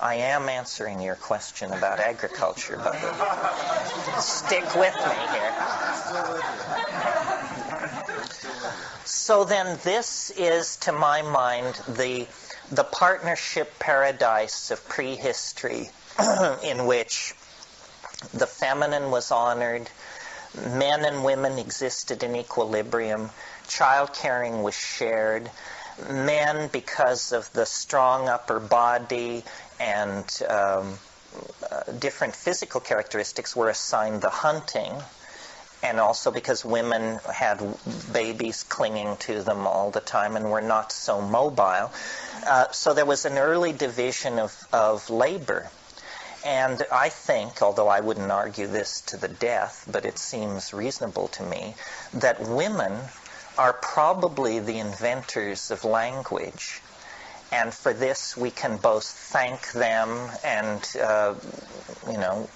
I am answering your question about agriculture, but stick with me here. So then this is, to my mind, the partnership paradise of prehistory in which the feminine was honored, men and women existed in equilibrium, child-caring was shared, men, because of the strong upper body and different physical characteristics, were assigned the hunting, and also because women had babies clinging to them all the time and were not so mobile. So there was an early division of labor. And I think, although I wouldn't argue this to the death, but it seems reasonable to me, that women are probably the inventors of language. And for this, we can both thank them and,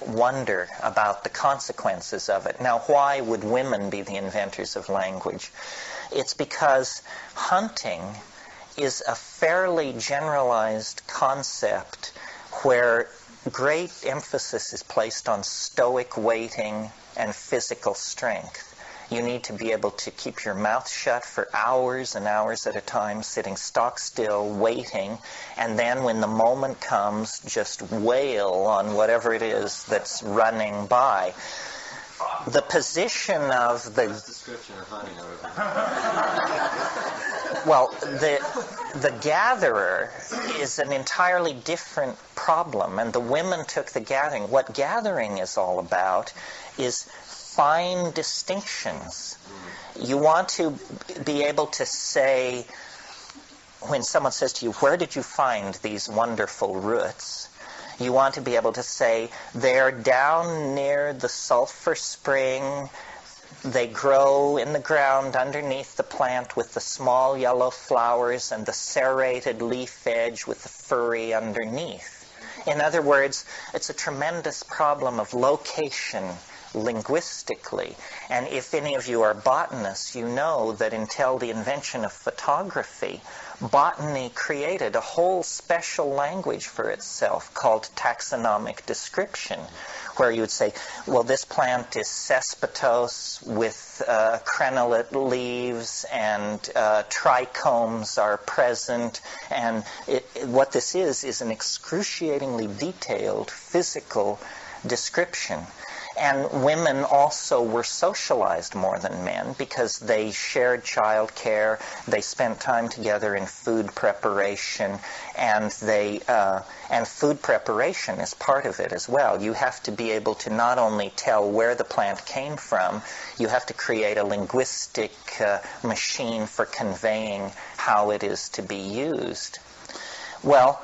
wonder about the consequences of it. Now, why would women be the inventors of language? It's because hunting is a fairly generalized concept where great emphasis is placed on stoic waiting and physical strength. You need to be able to keep your mouth shut for hours and hours at a time, sitting stock still, waiting, and then when the moment comes, just wail on whatever it is that's running by. The position of the... description of hunting over. Well, the gatherer is an entirely different problem, and the women took the gathering. What gathering is all about is fine distinctions. You want to be able to say, when someone says to you, where did you find these wonderful roots? You want to be able to say, they're down near the sulfur spring. They grow in the ground underneath the plant with the small yellow flowers and the serrated leaf edge with the furry underneath. In other words, it's a tremendous problem of location linguistically. And if any of you are botanists, you know that until the invention of photography, botany created a whole special language for itself called taxonomic description, where you would say, well, this plant is cespitose with crenellate leaves and trichomes are present. And what this is an excruciatingly detailed physical description. And women also were socialized more than men because they shared child care, they spent time together in food preparation, and food preparation is part of it as well. You have to be able to not only tell where the plant came from, you have to create a linguistic machine for conveying how it is to be used. Well,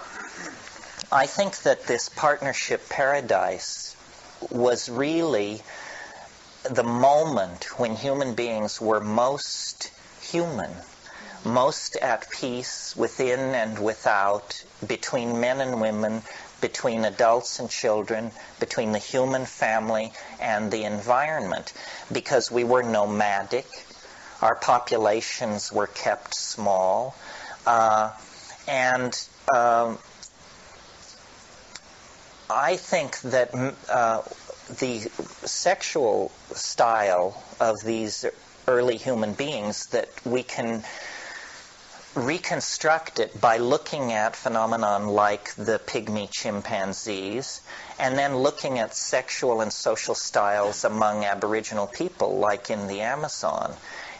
I think that this partnership paradise was really the moment when human beings were most human, most at peace within and without, between men and women, between adults and children, between the human family and the environment, because we were nomadic, our populations were kept small, and I think that the sexual style of these early human beings, that we can reconstruct it by looking at phenomenon like the pygmy chimpanzees, and then looking at sexual and social styles among Aboriginal people, like in the Amazon.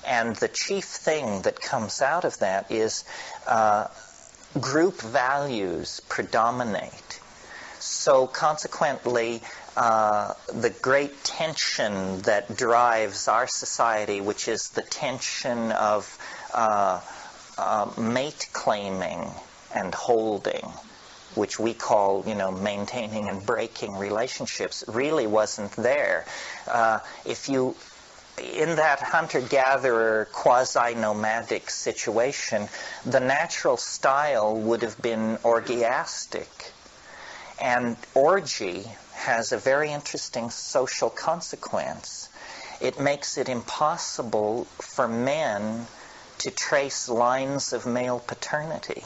And the chief thing that comes out of that is group values predominate. So consequently, the great tension that drives our society, which is the tension of mate claiming and holding, which we call, maintaining and breaking relationships, really wasn't there. In that hunter-gatherer, quasi-nomadic situation, the natural style would have been orgiastic. And orgy has a very interesting social consequence. It makes it impossible for men to trace lines of male paternity.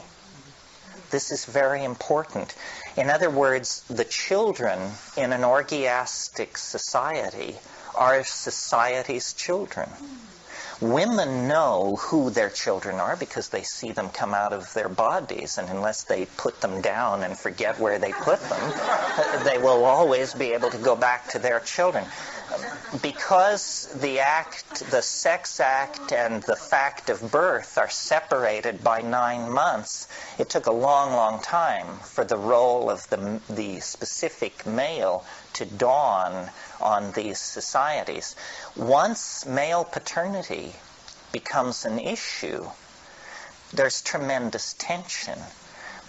This is very important. In other words, the children in an orgiastic society are society's children. Women know who their children are because they see them come out of their bodies, and unless they put them down and forget where they put them, they will always be able to go back to their children. Because the sex act and the fact of birth are separated by 9 months, it took a long, long time for the role of the specific male to dawn on these societies. Once male paternity becomes an issue, there's tremendous tension,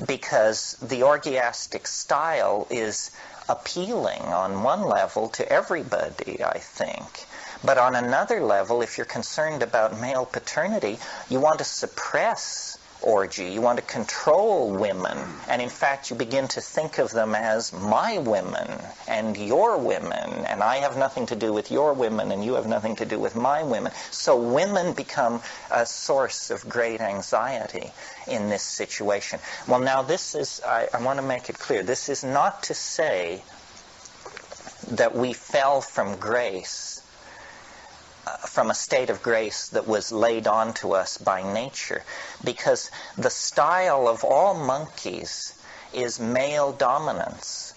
because the orgiastic style is appealing on one level to everybody, I think. But on another level, if you're concerned about male paternity, you want to suppress orgy. You want to control women. And in fact, you begin to think of them as my women and your women. And I have nothing to do with your women, and you have nothing to do with my women. So women become a source of great anxiety in this situation. Well, now this is, I want to make it clear, this is not to say that we fell from grace, from a state of grace that was laid on to us by nature, because the style of all monkeys is male dominance.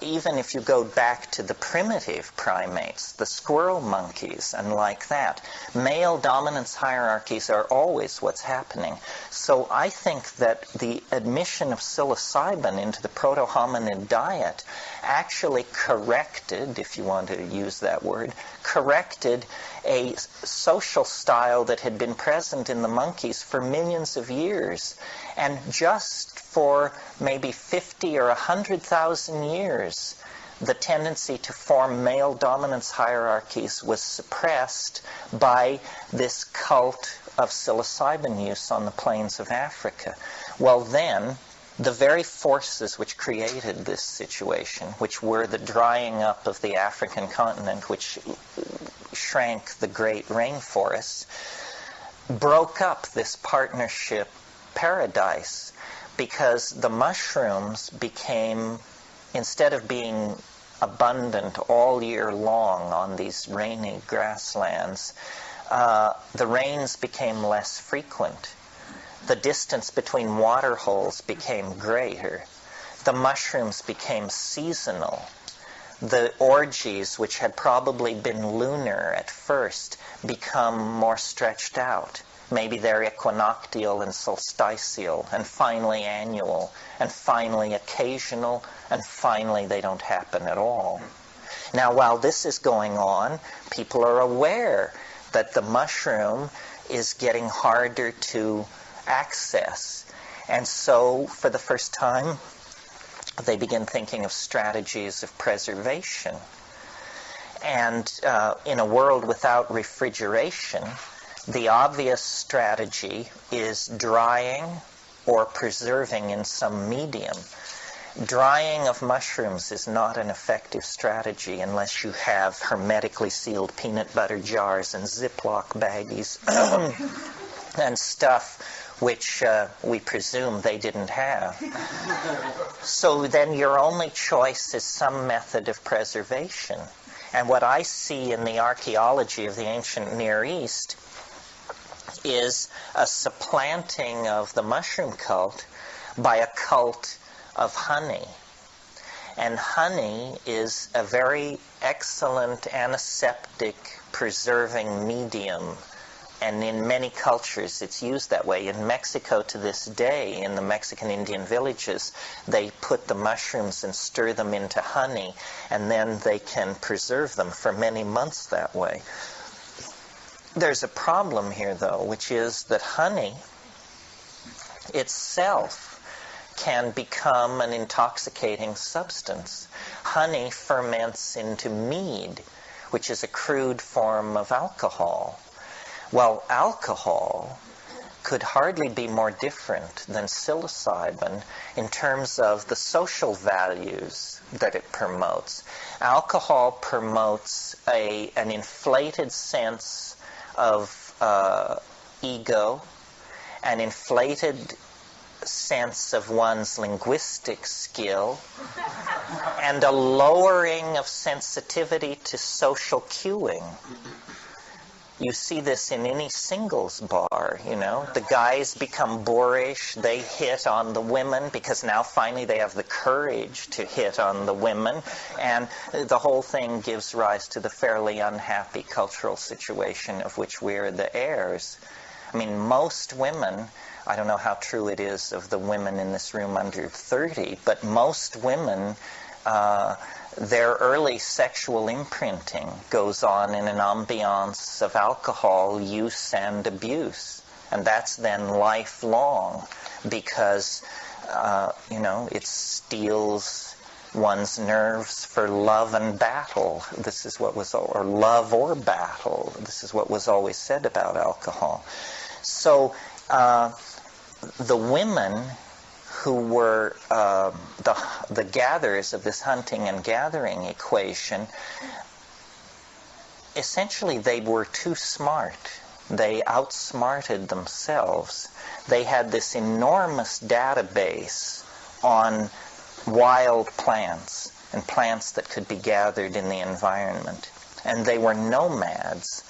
Even if you go back to the primitive primates, the squirrel monkeys and like that, male dominance hierarchies are always what's happening. So I think that the admission of psilocybin into the proto-hominid diet actually corrected, if you want to use that word, corrected a social style that had been present in the monkeys for millions of years. And just for maybe 50 or 100,000 years, the tendency to form male dominance hierarchies was suppressed by this cult of psilocybin use on the plains of Africa. Well then, the very forces which created this situation, which were the drying up of the African continent, which shrank the great rainforests, broke up this partnership paradise, because the mushrooms became, instead of being abundant all year long on these rainy grasslands, the rains became less frequent. The distance between water holes became greater. The mushrooms became seasonal. The orgies, which had probably been lunar at first, become more stretched out. Maybe they're equinoctial and solstitial, and finally annual, and finally occasional, and finally they don't happen at all. Now, while this is going on, people are aware that the mushroom is getting harder to access. And so, for the first time, they begin thinking of strategies of preservation. And in a world without refrigeration, the obvious strategy is drying or preserving in some medium. Drying of mushrooms is not an effective strategy unless you have hermetically sealed peanut butter jars and Ziploc baggies and stuff which we presume they didn't have. So then your only choice is some method of preservation. And what I see in the archaeology of the ancient Near East is a supplanting of the mushroom cult by a cult of honey. And honey is a very excellent antiseptic preserving medium. And in many cultures it's used that way. In Mexico to this day, in the Mexican Indian villages, they put the mushrooms and stir them into honey, and then they can preserve them for many months that way. There's a problem here, though, which is that honey itself can become an intoxicating substance. Honey ferments into mead, which is a crude form of alcohol. Well, alcohol could hardly be more different than psilocybin in terms of the social values that it promotes. Alcohol promotes an inflated sense of ego, an inflated sense of one's linguistic skill, and a lowering of sensitivity to social cueing. You see this in any singles bar, you know. The guys become boorish, they hit on the women because now finally they have the courage to hit on the women, and the whole thing gives rise to the fairly unhappy cultural situation of which we're the heirs. I mean, most women, I don't know how true it is of the women in this room under 30, but most women, their early sexual imprinting goes on in an ambiance of alcohol use and abuse. And that's then lifelong because, it steels one's nerves for love and battle. This is what was, or love or battle. This is what was always said about alcohol. So the women who were the gatherers of this hunting and gathering equation, essentially they were too smart. They outsmarted themselves. They had this enormous database on wild plants and plants that could be gathered in the environment. And they were nomads.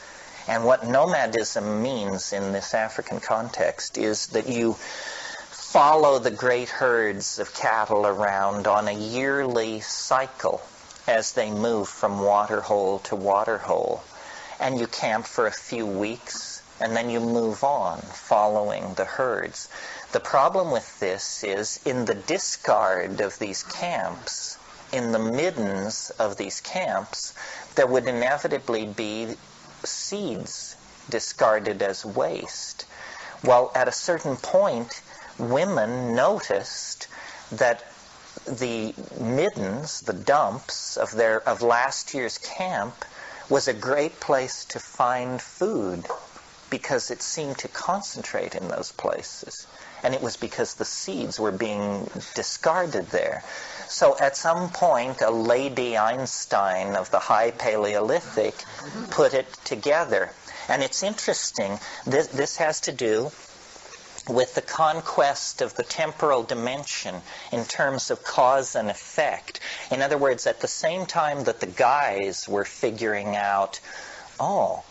And what nomadism means in this African context is that you follow the great herds of cattle around on a yearly cycle as they move from waterhole to waterhole. And you camp for a few weeks, and then you move on following the herds. The problem with this is in the discard of these camps, in the middens of these camps, there would inevitably be seeds discarded as waste. Well, at a certain point, women noticed that the middens, the dumps of last year's camp, was a great place to find food because it seemed to concentrate in those places. And it was because the seeds were being discarded there. So at some point, a Lady Einstein of the High Paleolithic put it together. And it's interesting, this has to do with the conquest of the temporal dimension in terms of cause and effect. In other words, at the same time that the guys were figuring out, oh,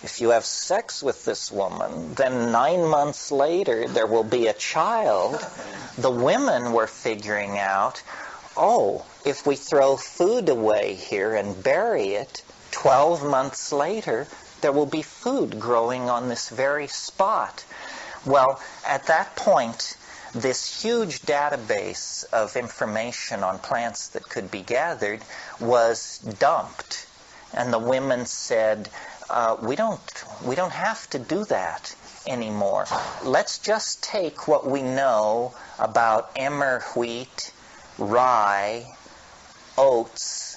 if you have sex with this woman, then 9 months later there will be a child, the women were figuring out, oh, if we throw food away here and bury it, 12 months later there will be food growing on this very spot. Well, at that point, this huge database of information on plants that could be gathered was dumped. And the women said, we don't have to do that anymore. Let's just take what we know about emmer wheat, rye, oats,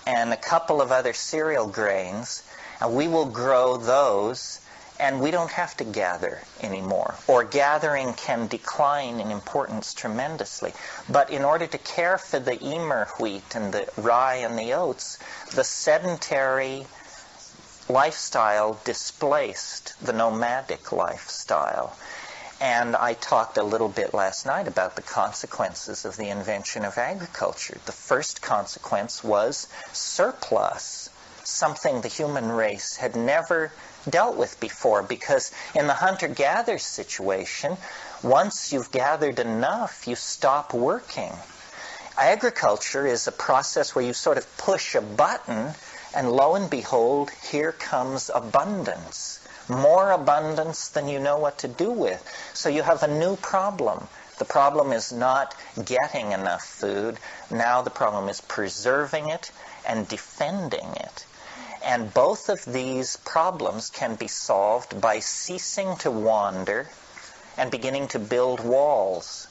and a couple of other cereal grains, and we will grow those, and we don't have to gather anymore. Or gathering can decline in importance tremendously. But in order to care for the emmer wheat and the rye and the oats, the sedentary lifestyle displaced the nomadic lifestyle. And I talked a little bit last night about the consequences of the invention of agriculture. The first consequence was surplus, something the human race had never dealt with before, because in the hunter-gatherer situation, once you've gathered enough, you stop working. Agriculture is a process where you sort of push a button, and lo and behold, here comes abundance. More abundance than you know what to do with. So you have a new problem. The problem is not getting enough food. Now the problem is preserving it and defending it. And both of these problems can be solved by ceasing to wander and beginning to build walls.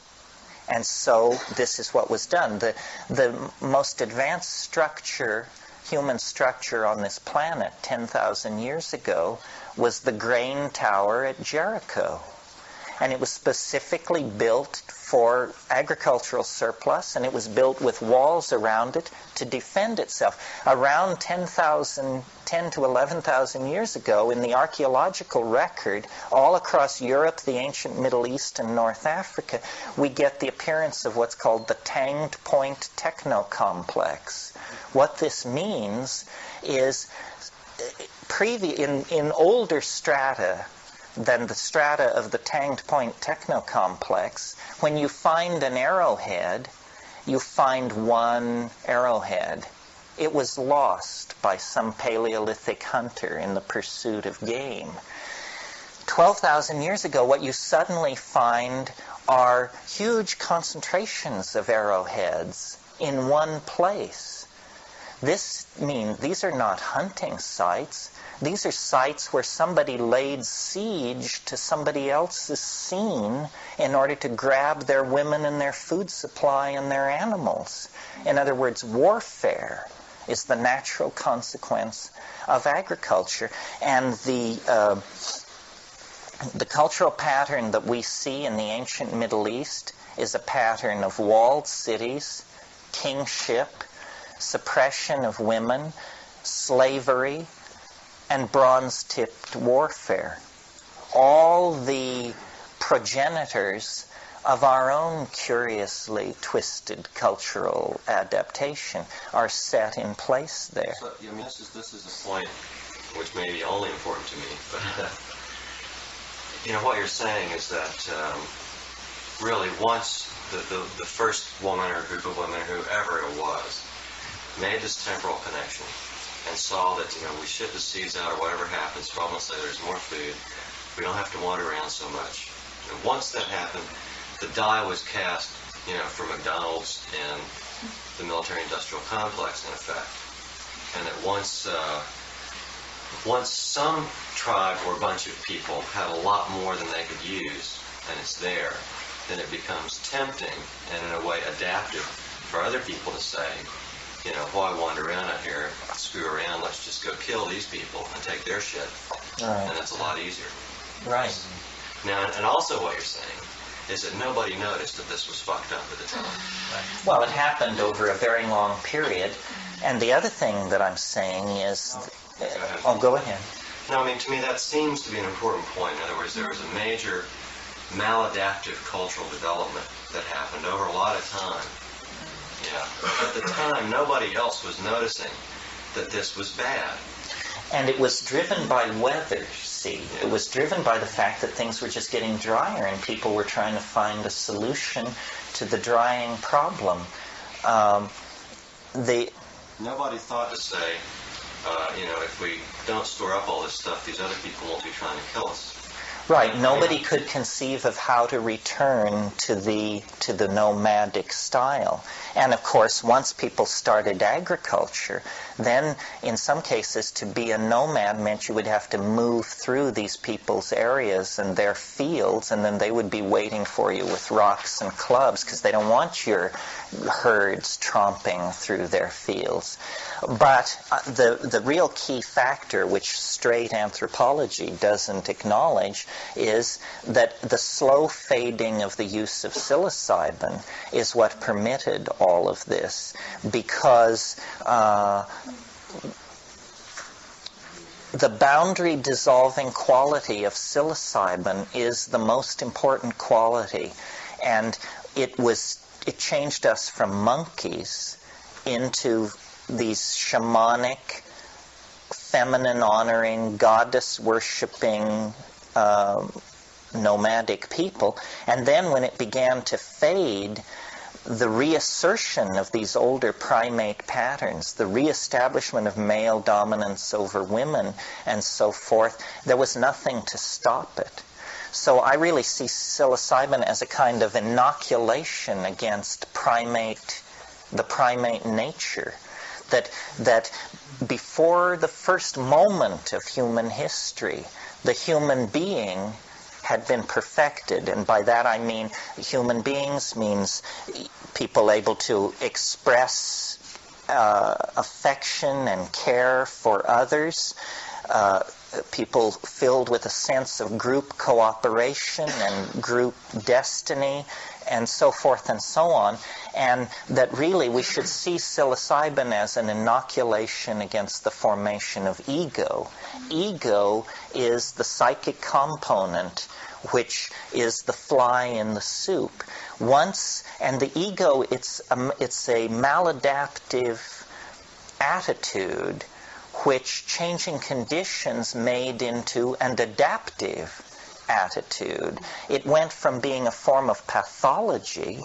And so this is what was done. The most advanced structure, human structure on this planet 10,000 years ago was the grain tower at Jericho. and it was specifically built for agricultural surplus, and it was built with walls around it to defend itself. Around 10 to 11,000 years ago, in the archaeological record, all across Europe, the ancient Middle East, and North Africa, we get the appearance of what's called the Tanged Point Technocomplex. What this means is, in older strata than the strata of the Tanged Point Technocomplex, when you find an arrowhead, you find one arrowhead. It was lost by some Paleolithic hunter in the pursuit of game. 12,000 years ago, what you suddenly find are huge concentrations of arrowheads in one place. This means these are not hunting sites. These are sites where somebody laid siege to somebody else's scene in order to grab their women and their food supply and their animals. In other words, warfare is the natural consequence of agriculture. And the cultural pattern that we see in the ancient Middle East is a pattern of walled cities, kingship, suppression of women, slavery, and bronze-tipped warfare. All the progenitors of our own curiously twisted cultural adaptation are set in place there. So, I mean, this is a point which may be only important to me, but what you're saying is that really once the first woman or group of women, whoever it was, made this temporal connection and saw that, we ship the seeds out or whatever happens, 12 months later there's more food, we don't have to wander around so much. And once that happened, the die was cast, for McDonald's and the military-industrial complex, in effect. And that once some tribe or bunch of people had a lot more than they could use, and it's there, then it becomes tempting and in a way adaptive for other people to say, why wander around out here, screw around, let's just go kill these people and take their shit. Right. And that's a lot easier. Right. Now, and also what you're saying is that nobody noticed that this was fucked up at the time. Right. Well, it happened over a very long period. And the other thing that I'm saying is... Go ahead. No, I mean, to me that seems to be an important point. In other words, there was a major maladaptive cultural development that happened over a lot of time. Yeah. At the time, nobody else was noticing that this was bad. And it was driven by weather, see. It was driven by the fact that things were just getting drier and people were trying to find a solution to the drying problem. Nobody thought to say, if we don't store up all this stuff, these other people won't be trying to kill us. Right. Nobody could conceive of how to return to the nomadic style. And of course, once people started agriculture, then in some cases to be a nomad meant you would have to move through these people's areas and their fields, and then they would be waiting for you with rocks and clubs because they don't want your herds tromping through their fields. But the real key factor, which straight anthropology doesn't acknowledge, is that the slow fading of the use of psilocybin is what permitted all of this, because the boundary dissolving quality of psilocybin is the most important quality, and it changed us from monkeys into these shamanic, feminine-honoring, goddess-worshipping nomadic people. And then when it began to fade, the reassertion of these older primate patterns, the reestablishment of male dominance over women, and so forth, there was nothing to stop it. So I really see psilocybin as a kind of inoculation against the primate nature. That before the first moment of human history, the human being had been perfected. And by that I mean human beings means people able to express affection and care for others, people filled with a sense of group cooperation and group destiny and so forth and so on, and that really we should see psilocybin as an inoculation against the formation of ego. Ego is the psychic component, which is the fly in the soup. And the ego, it's a maladaptive attitude which changing conditions made into an adaptive attitude. It went from being a form of pathology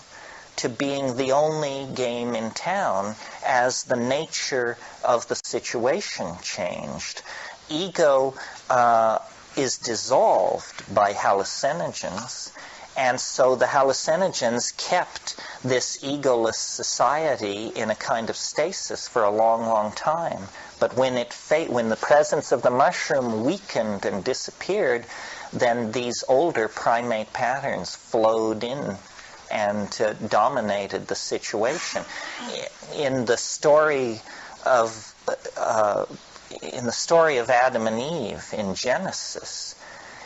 to being the only game in town as the nature of the situation changed. Ego is dissolved by hallucinogens, and so the hallucinogens kept this egoless society in a kind of stasis for a long, long time. But when the presence of the mushroom weakened and disappeared, then these older primate patterns flowed in and dominated the situation. In the story of Adam and Eve in Genesis,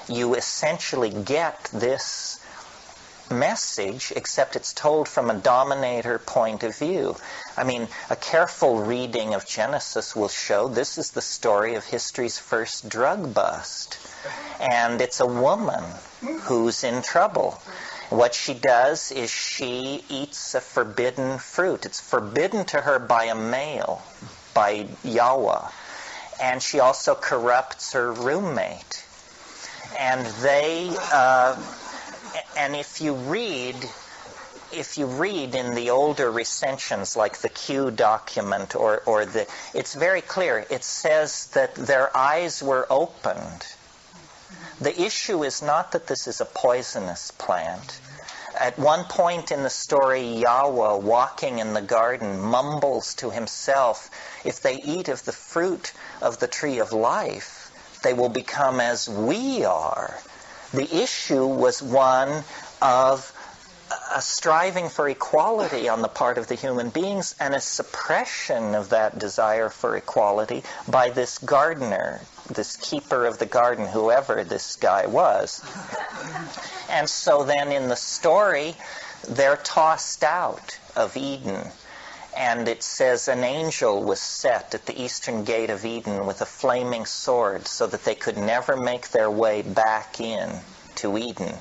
you essentially get this message, except it's told from a dominator point of view. I mean, a careful reading of Genesis will show this is the story of history's first drug bust. And it's a woman who's in trouble. What she does is she eats a forbidden fruit. It's forbidden to her by a male, by Yahweh. And she also corrupts her roommate. And and if you read in the older recensions, like the Q document it's very clear. It says that their eyes were opened. The issue is not that this is a poisonous plant. At one point in the story, Yahweh, walking in the garden, mumbles to himself, if they eat of the fruit of the tree of life, they will become as we are. The issue was one of a striving for equality on the part of the human beings and a suppression of that desire for equality by this gardener, this keeper of the garden, whoever this guy was. And so then in the story, they're tossed out of Eden. And it says an angel was set at the eastern gate of Eden with a flaming sword so that they could never make their way back in to Eden.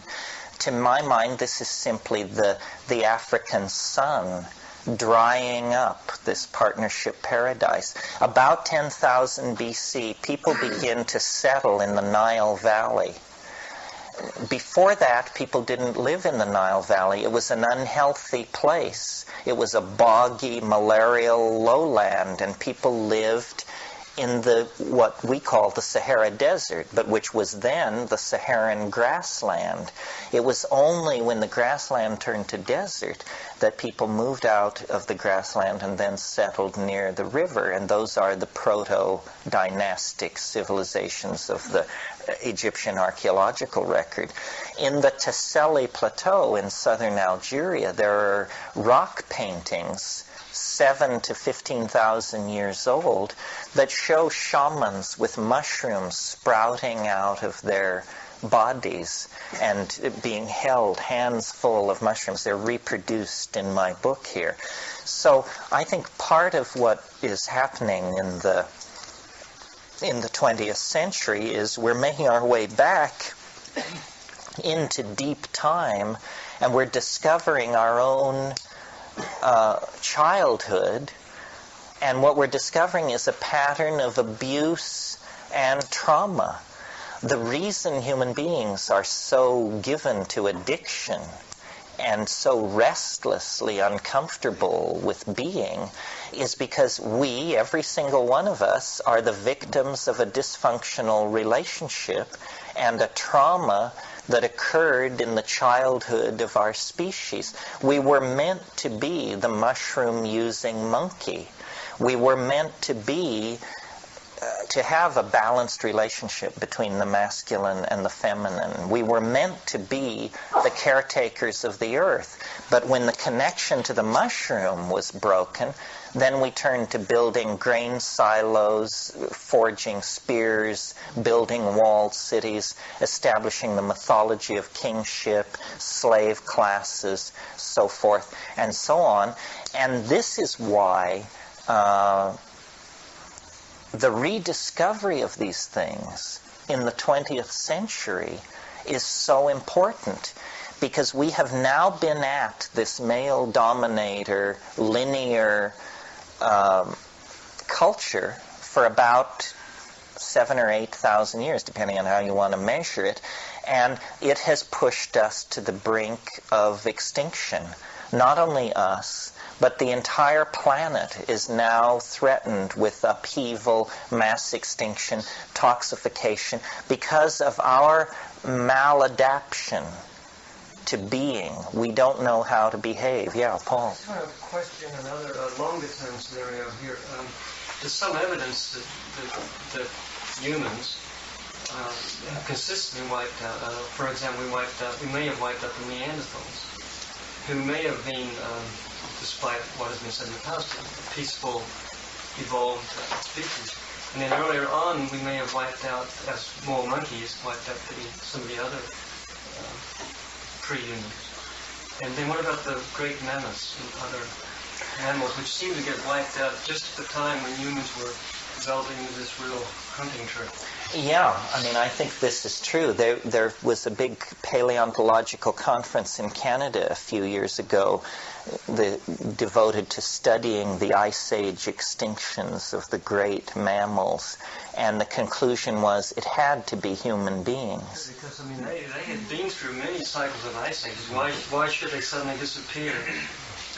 To my mind, this is simply the African sun drying up this partnership paradise. About 10,000 BC, people begin to settle in the Nile Valley. Before that, people didn't live in the Nile Valley. It was an unhealthy place. It was a boggy, malarial lowland, and people lived in what we call the Sahara Desert, but which was then the Saharan grassland. It was only when the grassland turned to desert that people moved out of the grassland and then settled near the river, and those are the proto-dynastic civilizations of the Egyptian archaeological record. In the Tesseli Plateau in southern Algeria, there are rock paintings 7,000 to 15,000 years old that show shamans with mushrooms sprouting out of their bodies and being held, hands full of mushrooms. They're reproduced in my book here. So I think part of what is happening in the 20th century is we're making our way back into deep time, and we're discovering our own childhood, and what we're discovering is a pattern of abuse and trauma. The reason human beings are so given to addiction and so restlessly uncomfortable with being is because we, every single one of us, are the victims of a dysfunctional relationship and a trauma that occurred in the childhood of our species. We were meant to be the mushroom-using monkey. We were meant to be to have a balanced relationship between the masculine and the feminine. We were meant to be the caretakers of the earth. But when the connection to the mushroom was broken, then we turned to building grain silos, forging spears, building walled cities, establishing the mythology of kingship, slave classes, so forth, and so on. And this is why the rediscovery of these things in the 20th century is so important, because we have now been at this male dominator, linear culture for about 7,000 or 8,000 years, depending on how you want to measure it, and it has pushed us to the brink of extinction. Not only us, but the entire planet is now threatened with upheaval, mass extinction, toxification, because of our maladaptation to being. We don't know how to behave. Yeah, Paul. I just want to question another longer-term scenario here. There's some evidence that humans have consistently wiped out. For example, we may have wiped out the Neanderthals, who may have been, despite what has been said in the past, a peaceful, evolved species. And then earlier on, we may have wiped out, as more monkeys, wiped out some of the other pre-humans. And then what about the great mammoths and other animals which seem to get wiped out just at the time when humans were developing this real hunting trip? Yeah, I mean, I think this is true. There was a big paleontological conference in Canada a few years ago devoted to studying the Ice Age extinctions of the great mammals. And the conclusion was it had to be human beings. Because, I mean, they had been through many cycles of ice ages. Why should they suddenly disappear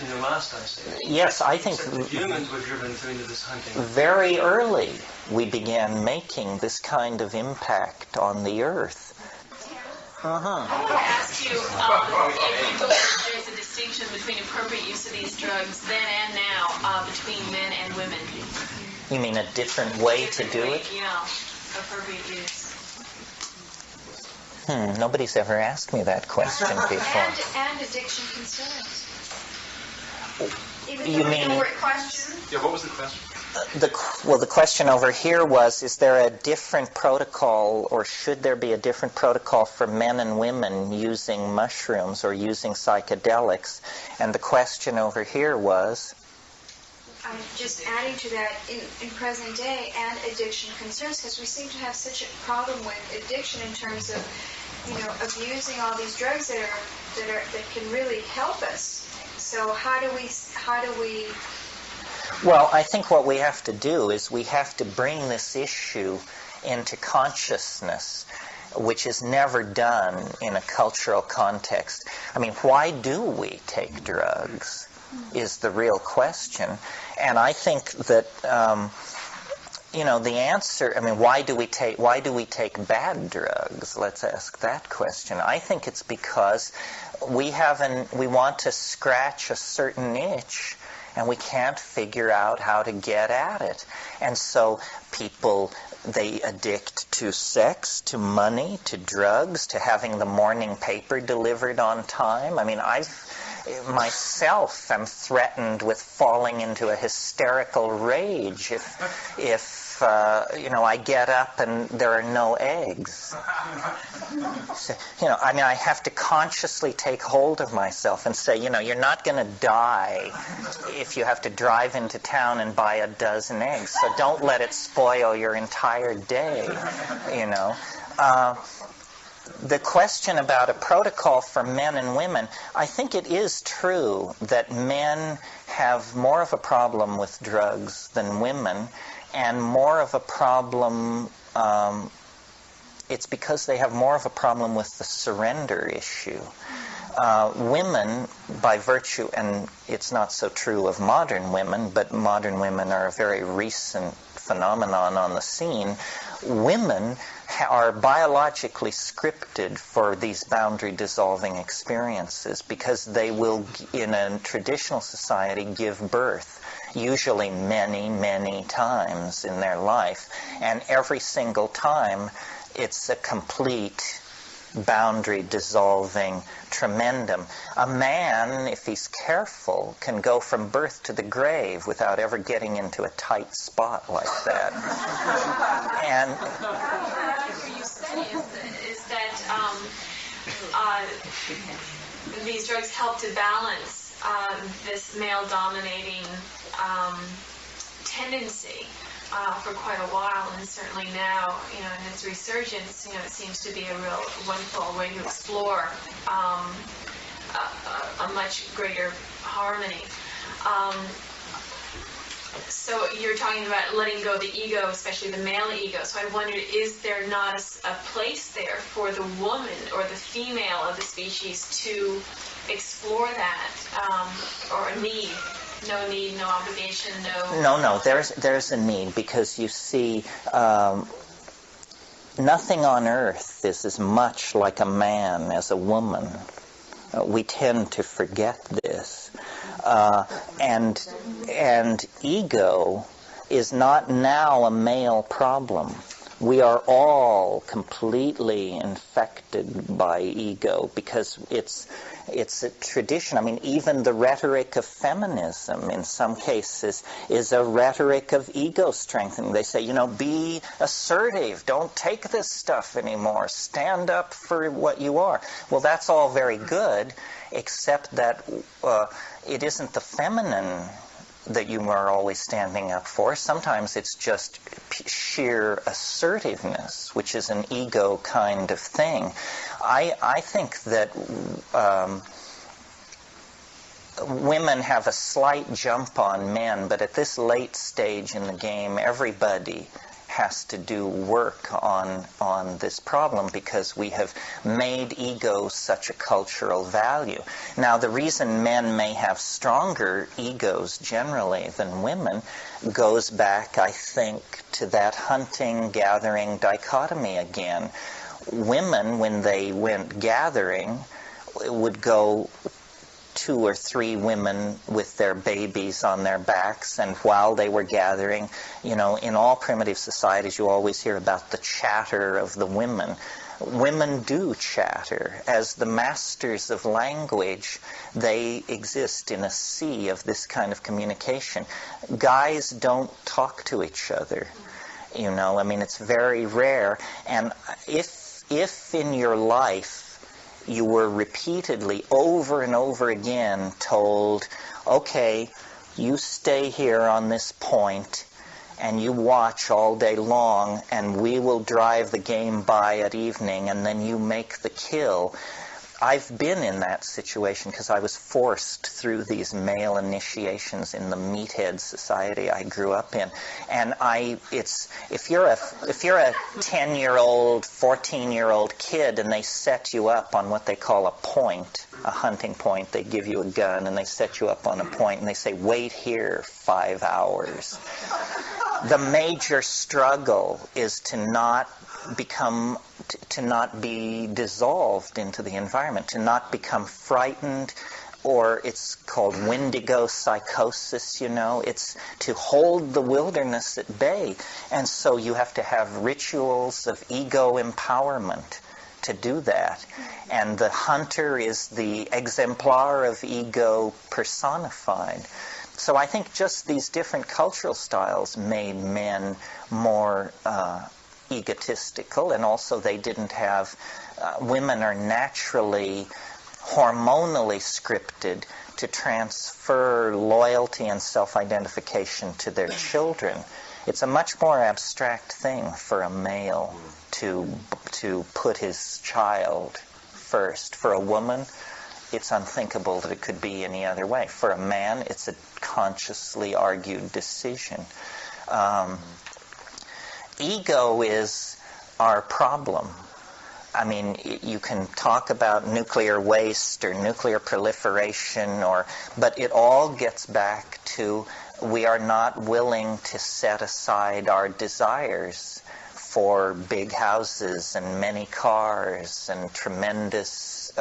in the last ice age? Yes, I think the humans were driven into this hunting. Very early we began making this kind of impact on the earth. I want to ask you if you believe there's a distinction between appropriate use of these drugs then and now between men and women. You mean a different way to do it? Yeah, appropriate use. Nobody's ever asked me that question before. And addiction concerns. You mean? Question? Yeah, what was the question? The question over here was, is there a different protocol, or should there be a different protocol for men and women using mushrooms or using psychedelics? And the question over here was? I'm just adding to that, in present day and addiction concerns, because we seem to have such a problem with addiction in terms of, abusing all these drugs that can really help us. So how do we? Well, I think what we have to do is we have to bring this issue into consciousness, which is never done in a cultural context. I mean, why do we take drugs is the real question. And I think that, the answer, I mean, why do we take bad drugs? Let's ask that question. I think it's because we want to scratch a certain itch, and we can't figure out how to get at it. And so people, they addict to sex, to money, to drugs, to having the morning paper delivered on time. I mean, myself am threatened with falling into a hysterical rage if I get up and there are no eggs. So, I have to consciously take hold of myself and say, you're not going to die if you have to drive into town and buy a dozen eggs. So don't let it spoil your entire day, The question about a protocol for men and women, I think it is true that men have more of a problem with drugs than women, and more of a problem, it's because they have more of a problem with the surrender issue. Women, by virtue, and it's not so true of modern women, but modern women are a very recent phenomenon on the scene, women are biologically scripted for these boundary-dissolving experiences, because they will, in a traditional society, give birth usually many, many times in their life. And every single time, it's a complete boundary-dissolving tremendum. A man, if he's careful, can go from birth to the grave without ever getting into a tight spot like that. And what you said is that these drugs help to balance this male-dominating tendency for quite a while, and certainly now, in its resurgence, it seems to be a real wonderful way to explore a much greater harmony. So you're talking about letting go of the ego, especially the male ego. So I wondered, is there not a place there for the woman or the female of the species to explore that, or a need? No need, no obligation, no... No, there's a need, because you see, nothing on earth is as much like a man as a woman. We tend to forget this. And ego is not now a male problem. We are all completely infected by ego, because it's a tradition. I mean, even the rhetoric of feminism in some cases is a rhetoric of ego strengthening. They say, be assertive, don't take this stuff anymore, stand up for what you are. Well, that's all very good, except that it isn't the feminine that you are always standing up for. Sometimes it's just sheer assertiveness, which is an ego kind of thing. I think that women have a slight jump on men, but at this late stage in the game, everybody has to do work on this problem, because we have made ego such a cultural value. Now, the reason men may have stronger egos generally than women goes back, I think, to that hunting-gathering dichotomy again. Women, when they went gathering, would go 2 or 3 women with their babies on their backs, and while they were gathering, in all primitive societies you always hear about the chatter of the women. Women do chatter. As the masters of language, they exist in a sea of this kind of communication. Guys don't talk to each other. It's very rare. And if in your life you were repeatedly, over and over again, told, okay, you stay here on this point and you watch all day long, and we will drive the game by at evening, and then you make the kill. I've been in that situation because I was forced through these male initiations in the meathead society I grew up in. And if you're a 10-year-old, 14-year-old kid, and they set you up on what they call a point, a hunting point, they give you a gun and they set you up on a point and they say, wait here 5 hours. The major struggle is to not be dissolved into the environment, to not become frightened, or it's called Wendigo psychosis, It's to hold the wilderness at bay. And so you have to have rituals of ego empowerment to do that. And the hunter is the exemplar of ego personified. So I think just these different cultural styles made men more egotistical, and also they didn't have... women are naturally, hormonally scripted to transfer loyalty and self-identification to their children. It's a much more abstract thing for a male to put his child first. For a woman, it's unthinkable that it could be any other way. For a man, it's a consciously argued decision. Ego is our problem. I mean, you can talk about nuclear waste or nuclear proliferation, but it all gets back to we are not willing to set aside our desires for big houses and many cars and tremendous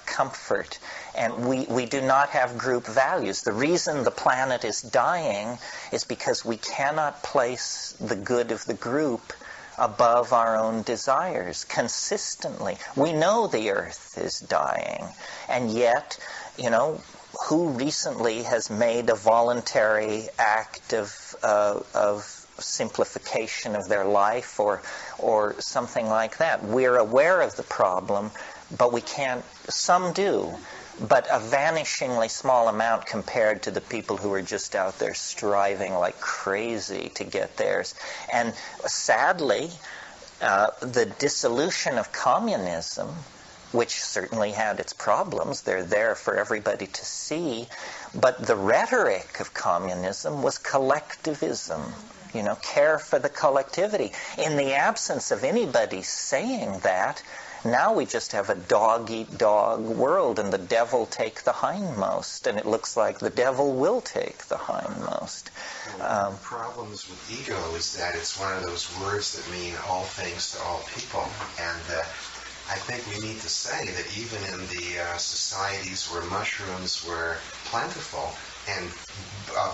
comfort. And we do not have group values. The reason the planet is dying is because we cannot place the good of the group above our own desires consistently. We know the earth is dying, and yet, who recently has made a voluntary act of simplification of their life or something like that? We're aware of the problem, but we can't. Some do, but a vanishingly small amount compared to the people who are just out there striving like crazy to get theirs. And sadly, the dissolution of communism, which certainly had its problems, they're there for everybody to see, but the rhetoric of communism was collectivism, care for the collectivity. In the absence of anybody saying that, now we just have a dog-eat-dog world, and the devil take the hindmost, and it looks like the devil will take the hindmost. The problems with ego is that it's one of those words that mean all things to all people, and I think we need to say that even in the societies where mushrooms were plentiful and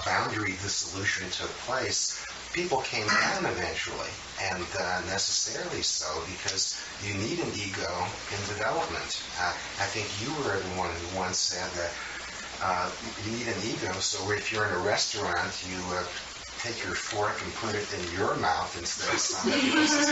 boundary dissolution took place, people came down eventually, and necessarily so, because you need an ego in development. I think you were the one who once said that you need an ego, so if you're in a restaurant, you take your fork and put it in your mouth instead of somebody else's.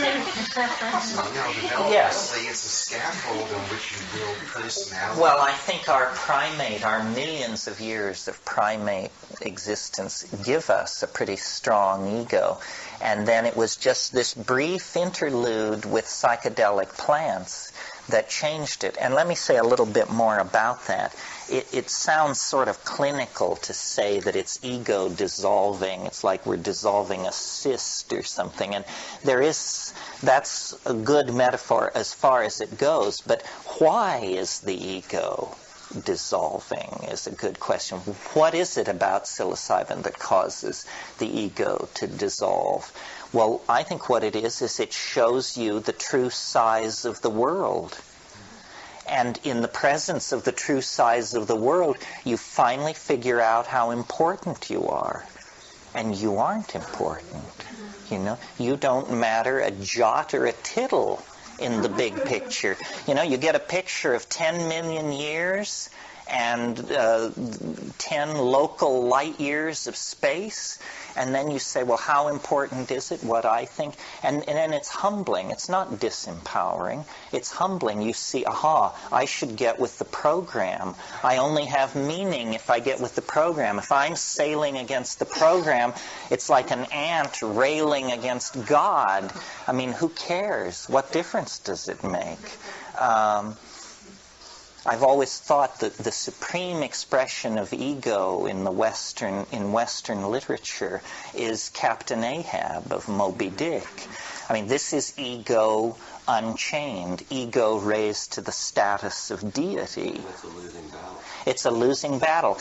So, developmentally, it's a scaffold on which you build personality. Well, I think our millions of years of primate existence give us a pretty strong ego. And then it was just this brief interlude with psychedelic plants that changed it. And let me say a little bit more about that. It sounds sort of clinical to say that it's ego dissolving. It's like we're dissolving a cyst or something. And that's a good metaphor as far as it goes. But why is the ego dissolving is a good question. What is it about psilocybin that causes the ego to dissolve? Well, I think what it is it shows you the true size of the world. And in the presence of the true size of the world, you finally figure out how important you are. And you aren't important. You don't matter a jot or a tittle in the big picture. You get a picture of 10 million years and 10 local light years of space, and then you say, well, how important is it, what I think? And then it's humbling. It's not disempowering. It's humbling. You see, I should get with the program. I only have meaning if I get with the program. If I'm sailing against the program, it's like an ant railing against God. I mean, who cares? What difference does it make? I've always thought that the supreme expression of ego in Western literature is Captain Ahab of Moby Dick. I mean, this is ego unchained, ego raised to the status of deity. It's a losing battle. It's a losing battle.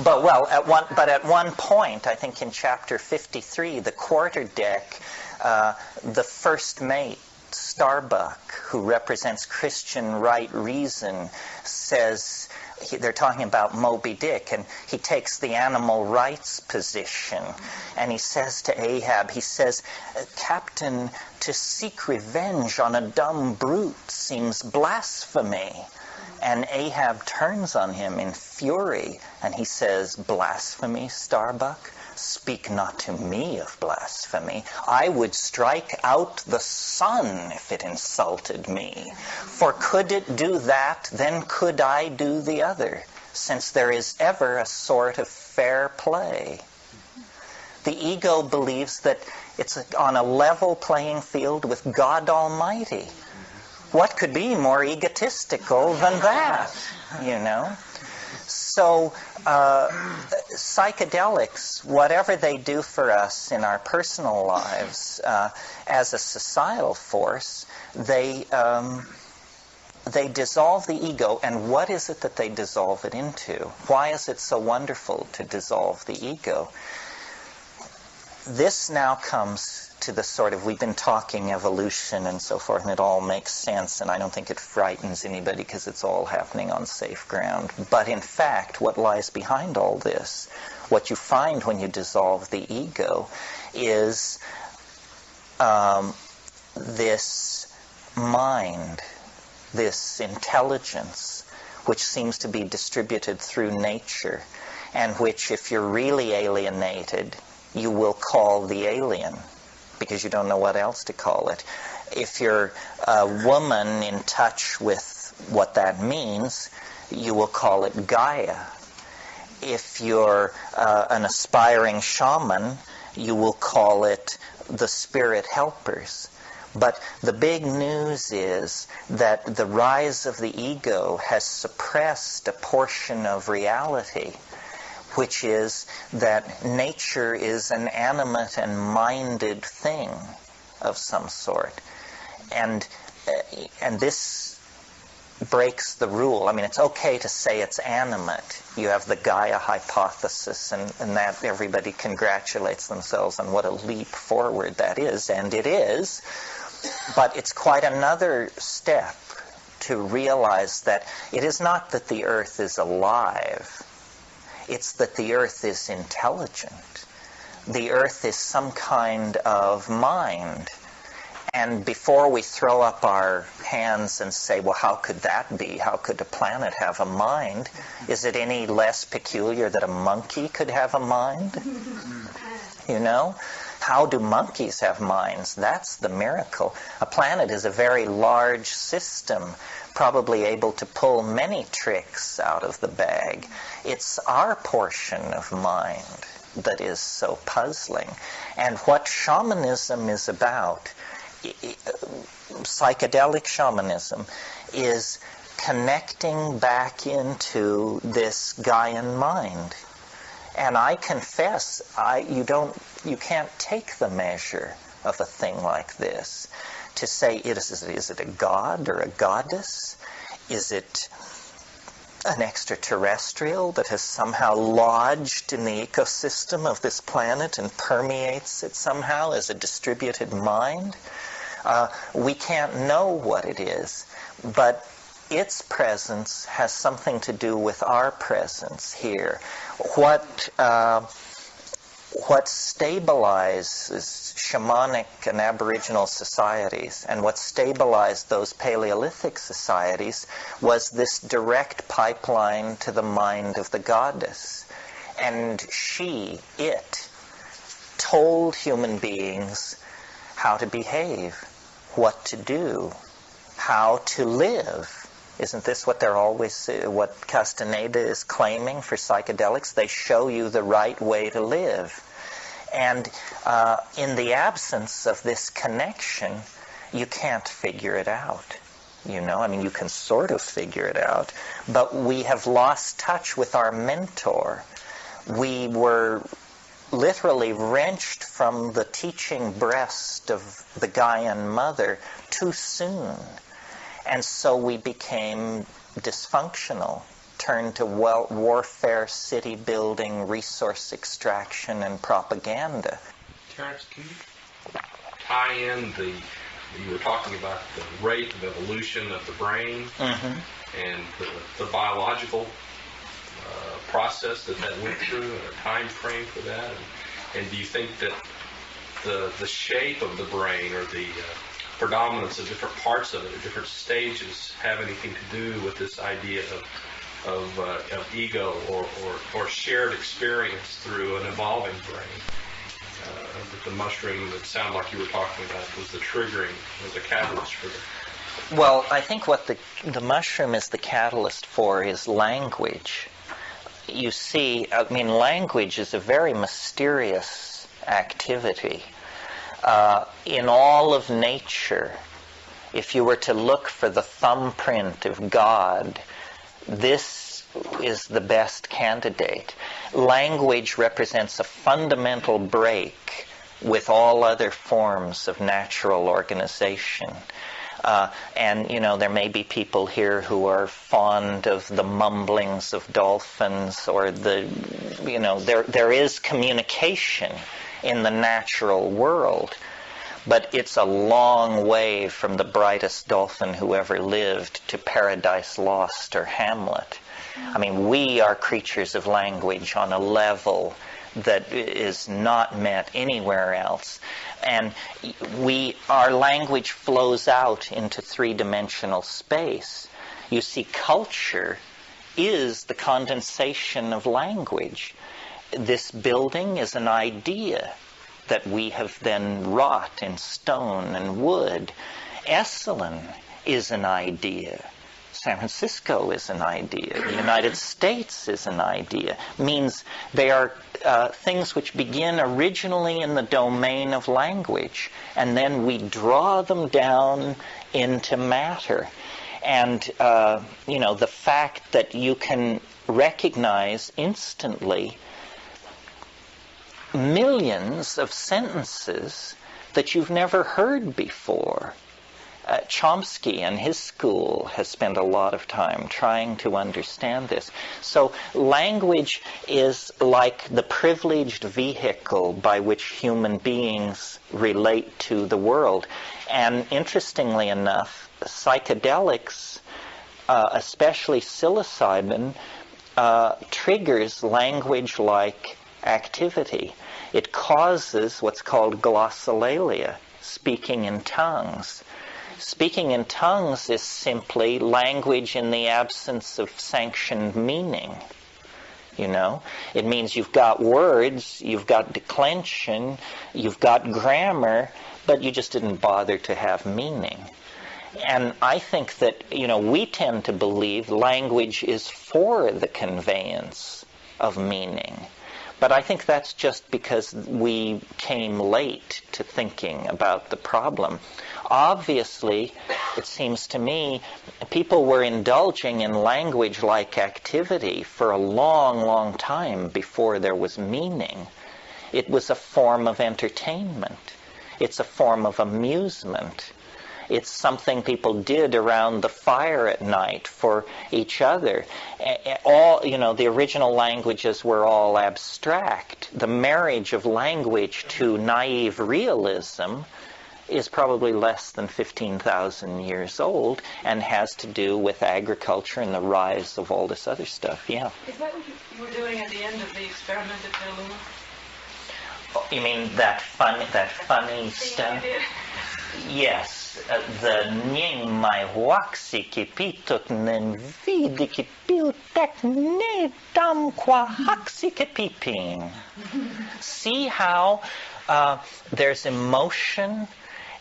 But at one point, I think in chapter 53, the quarterdeck, the first mate, Starbuck, who represents Christian right reason, says, they're talking about Moby Dick, and he takes the animal rights position, and he says to Ahab, Captain, to seek revenge on a dumb brute seems blasphemy. And Ahab turns on him in fury, and he says, blasphemy, Starbuck? Speak not to me of blasphemy. I would strike out the sun if it insulted me. For could it do that, then could I do the other, since there is ever a sort of fair play. The ego believes that it's on a level playing field with God Almighty. What could be more egotistical than that, So, psychedelics, whatever they do for us in our personal lives, as a societal force, they dissolve the ego. And what is it that they dissolve it into? Why is it so wonderful to dissolve the ego? this now comes to the sort of, we've been talking evolution and so forth, and it all makes sense, and I don't think it frightens anybody because it's all happening on safe ground. But in fact, what lies behind all this, what you find when you dissolve the ego, is this mind, this intelligence, which seems to be distributed through nature, and which, if you're really alienated, you will call the alien, because you don't know what else to call it. If you're a woman in touch with what that means, you will call it Gaia. If you're an aspiring shaman, you will call it the spirit helpers. But the big news is that the rise of the ego has suppressed a portion of reality, which is that nature is an animate and minded thing of some sort. And this breaks the rule. I mean, it's okay to say it's animate. You have the Gaia hypothesis, and that everybody congratulates themselves on what a leap forward that is, and it is. But it's quite another step to realize that it is not that the earth is alive. It's that the earth is intelligent. The earth is some kind of mind. And before we throw up our hands and say, well, how could that be? How could a planet have a mind? Is it any less peculiar that a monkey could have a mind? You know? How do monkeys have minds? That's the miracle. A planet is a very large system, probably able to pull many tricks out of the bag. It's our portion of mind that is so puzzling. And what shamanism is about, psychedelic shamanism, is connecting back into this Gaian mind. And I confess, you can't take the measure of a thing like this to say, is it a god or a goddess? Is it an extraterrestrial that has somehow lodged in the ecosystem of this planet and permeates it somehow as a distributed mind? We can't know what it is, but its presence has something to do with our presence here. What stabilizes shamanic and aboriginal societies, and what stabilized those Paleolithic societies, was this direct pipeline to the mind of the goddess. And it told human beings how to behave, what to do, how to live. Isn't this what what Castaneda is claiming for psychedelics? They show you the right way to live. And in the absence of this connection, you can't figure it out. You know, I mean, you can sort of figure it out, but we have lost touch with our mentor. We were literally wrenched from the teaching breast of the Gaian mother too soon. And so we became dysfunctional, turned to warfare, city building, resource extraction, and propaganda. Terence, can you tie in you were talking about the rate of evolution of the brain and the biological process that went through and a time frame for that? And do you think that the shape of the brain or the predominance of different parts of it at different stages have anything to do with this idea of ego or shared experience through an evolving brain? The mushroom that sounded like you were talking about was the triggering, was a catalyst for the... Well, I think what the mushroom is the catalyst for is language. You see, I mean, language is a very mysterious activity. In all of nature, if you were to look for the thumbprint of God, this is the best candidate. Language represents a fundamental break with all other forms of natural organization. And, you know, there may be people here who are fond of the mumblings of dolphins or there is communication in the natural world. But it's a long way from the brightest dolphin who ever lived to Paradise Lost or Hamlet. I mean, we are creatures of language on a level that is not met anywhere else. And our language flows out into three-dimensional space. You see, culture is the condensation of language. This building is an idea that we have then wrought in stone and wood. Esalen is an idea. San Francisco is an idea. The United States is an idea. Means they are things which begin originally in the domain of language, and then we draw them down into matter. And, the fact that you can recognize instantly millions of sentences that you've never heard before. Chomsky and his school has spent a lot of time trying to understand this. So language is like the privileged vehicle by which human beings relate to the world. And interestingly enough, psychedelics, especially psilocybin, triggers language-like activity. It causes what's called glossolalia, speaking in tongues. Speaking in tongues is simply language in the absence of sanctioned meaning. It means you've got words, you've got declension, you've got grammar, but you just didn't bother to have meaning. And I think that, we tend to believe language is for the conveyance of meaning. But I think that's just because we came late to thinking about the problem. Obviously, it seems to me, people were indulging in language-like activity for a long, long time before there was meaning. It was a form of entertainment. It's a form of amusement. It's something people did around the fire at night for each other. The original languages were all abstract. The marriage of language to naive realism is probably less than 15,000 years old and has to do with agriculture and the rise of all this other stuff. Yeah. Is that what you were doing at the end of the experiment at Petaluma? Oh, you mean that funny stuff? Yes. The ning mai waxi ki pitot nen vidi ki piltek ne dam qua haxi ki piping. See how there's emotion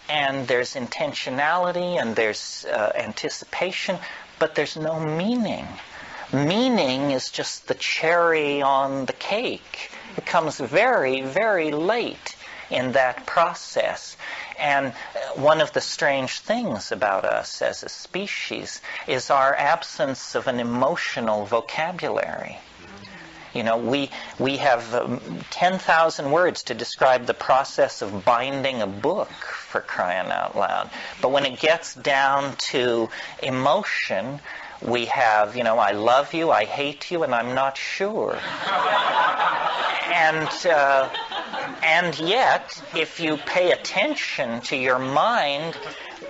and there's intentionality and there's anticipation, but there's no meaning. Meaning is just the cherry on the cake. It comes very, very late in that process. And one of the strange things about us as a species is our absence of an emotional vocabulary. We have 10,000 words to describe the process of binding a book, for crying out loud. But when it gets down to emotion, we have, I love you, I hate you, and I'm not sure. And yet, if you pay attention to your mind,